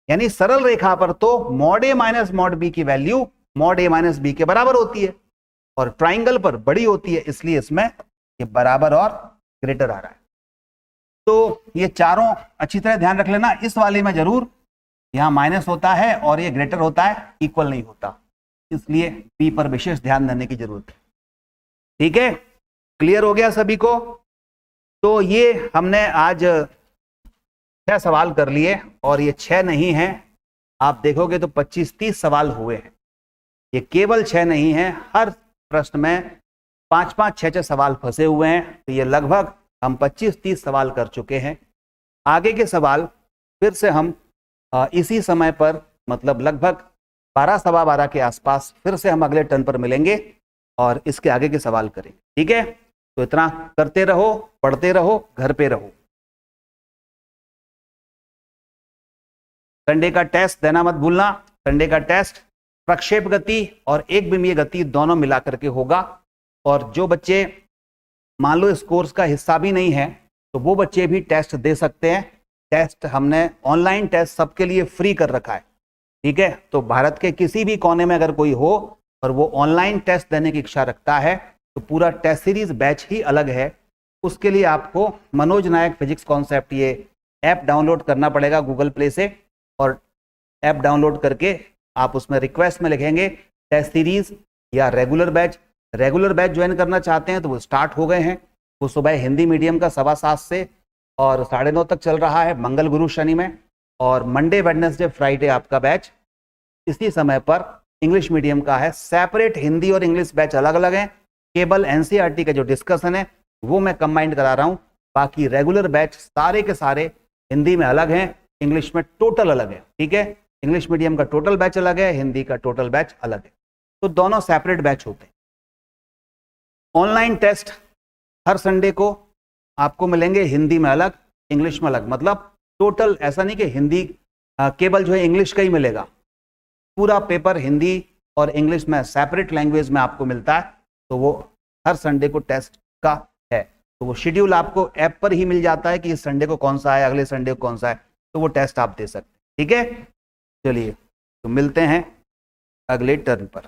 यानी सरल रेखा पर तो mod A minus mod B की value mod A minus B के बराबर होती है, और ट्राइंगल पर बड़ी होती है, इसलिए इसमें ये बराबर और ग्रेटर आ रहा है। तो ये चारों अच्छी तरह ध्यान रख लेना, इस वाले में जरूर यहां माइनस होता है और ये ग्रेटर होता है, इक्वल नहीं होता, इसलिए बी पर विशेष ध्यान देने की जरूरत है, ठीक है। क्लियर हो गया सभी को। तो ये हमने आज 6 सवाल कर लिए, और ये 6 नहीं है, आप देखोगे तो 25-30 सवाल हुए हैं, ये केवल 6 नहीं है, हर प्रश्न में 5-5, 6-6 सवाल फंसे हुए हैं, तो ये लगभग हम 25-30 सवाल कर चुके हैं। आगे के सवाल फिर से हम इसी समय पर, मतलब लगभग 12-12:15 के आसपास फिर से हम अगले टर्न पर मिलेंगे और इसके आगे के सवाल करेंगे, ठीक है। तो इतना करते रहो, पढ़ते रहो, घर पे रहो। संडे का टेस्ट देना मत भूलना। संडे का टेस्ट प्रक्षेप गति और एक बिंदीय गति दोनों मिलाकर के होगा, और जो बच्चे मान लो इस कोर्स का हिस्सा भी नहीं है तो वो बच्चे भी टेस्ट दे सकते हैं। टेस्ट हमने ऑनलाइन टेस्ट सबके लिए फ्री कर रखा है, ठीक है। तो भारत के किसी भी कोने में अगर कोई हो और वो ऑनलाइन टेस्ट देने की इच्छा रखता है तो पूरा टेस्ट सीरीज बैच ही अलग है। उसके लिए आपको मनोज नायक फिजिक्स कॉन्सेप्ट ये ऐप डाउनलोड करना पड़ेगा गूगल प्ले से, और ऐप डाउनलोड करके आप उसमें रिक्वेस्ट में लिखेंगे टेस्ट सीरीज या regular batch. Regular batch join करना चाहते हैं तो वो स्टार्ट हो गए हैं, वो सुबह हिंदी मीडियम का 7:15 से और 9:30 तक चल रहा है, मंगल गुरु शनि में, और मंडे वेडनेसडे फ्राइडे आपका बैच इसी समय पर इंग्लिश मीडियम का है। सेपरेट हिंदी और इंग्लिश बैच अलग अलग हैं। केवल एनसीईआरटी का जो डिस्कशन है वो मैं कंबाइंड करा रहा हूँ, बाकी रेगुलर बैच सारे के सारे हिंदी में अलग हैं, इंग्लिश में टोटल अलग है, ठीक है। इंग्लिश मीडियम का टोटल बैच अलग है, हिंदी का टोटल बैच अलग है, तो दोनों सेपरेट बैच होते हैं। ऑनलाइन टेस्ट हर संडे को आपको मिलेंगे, हिंदी में अलग, इंग्लिश में अलग, मतलब टोटल ऐसा नहीं कि हिंदी केवल जो है इंग्लिश का ही मिलेगा, पूरा पेपर हिंदी और इंग्लिश में सेपरेट लैंग्वेज में आपको मिलता है। तो वो हर संडे को टेस्ट का है, तो वो शेड्यूल आपको ऐप पर ही मिल जाता है कि इस संडे को कौन सा है, अगले संडे को कौन सा है, तो वो टेस्ट आप दे सकते हैं, ठीक है। चलिए तो मिलते हैं अगले टर्न पर।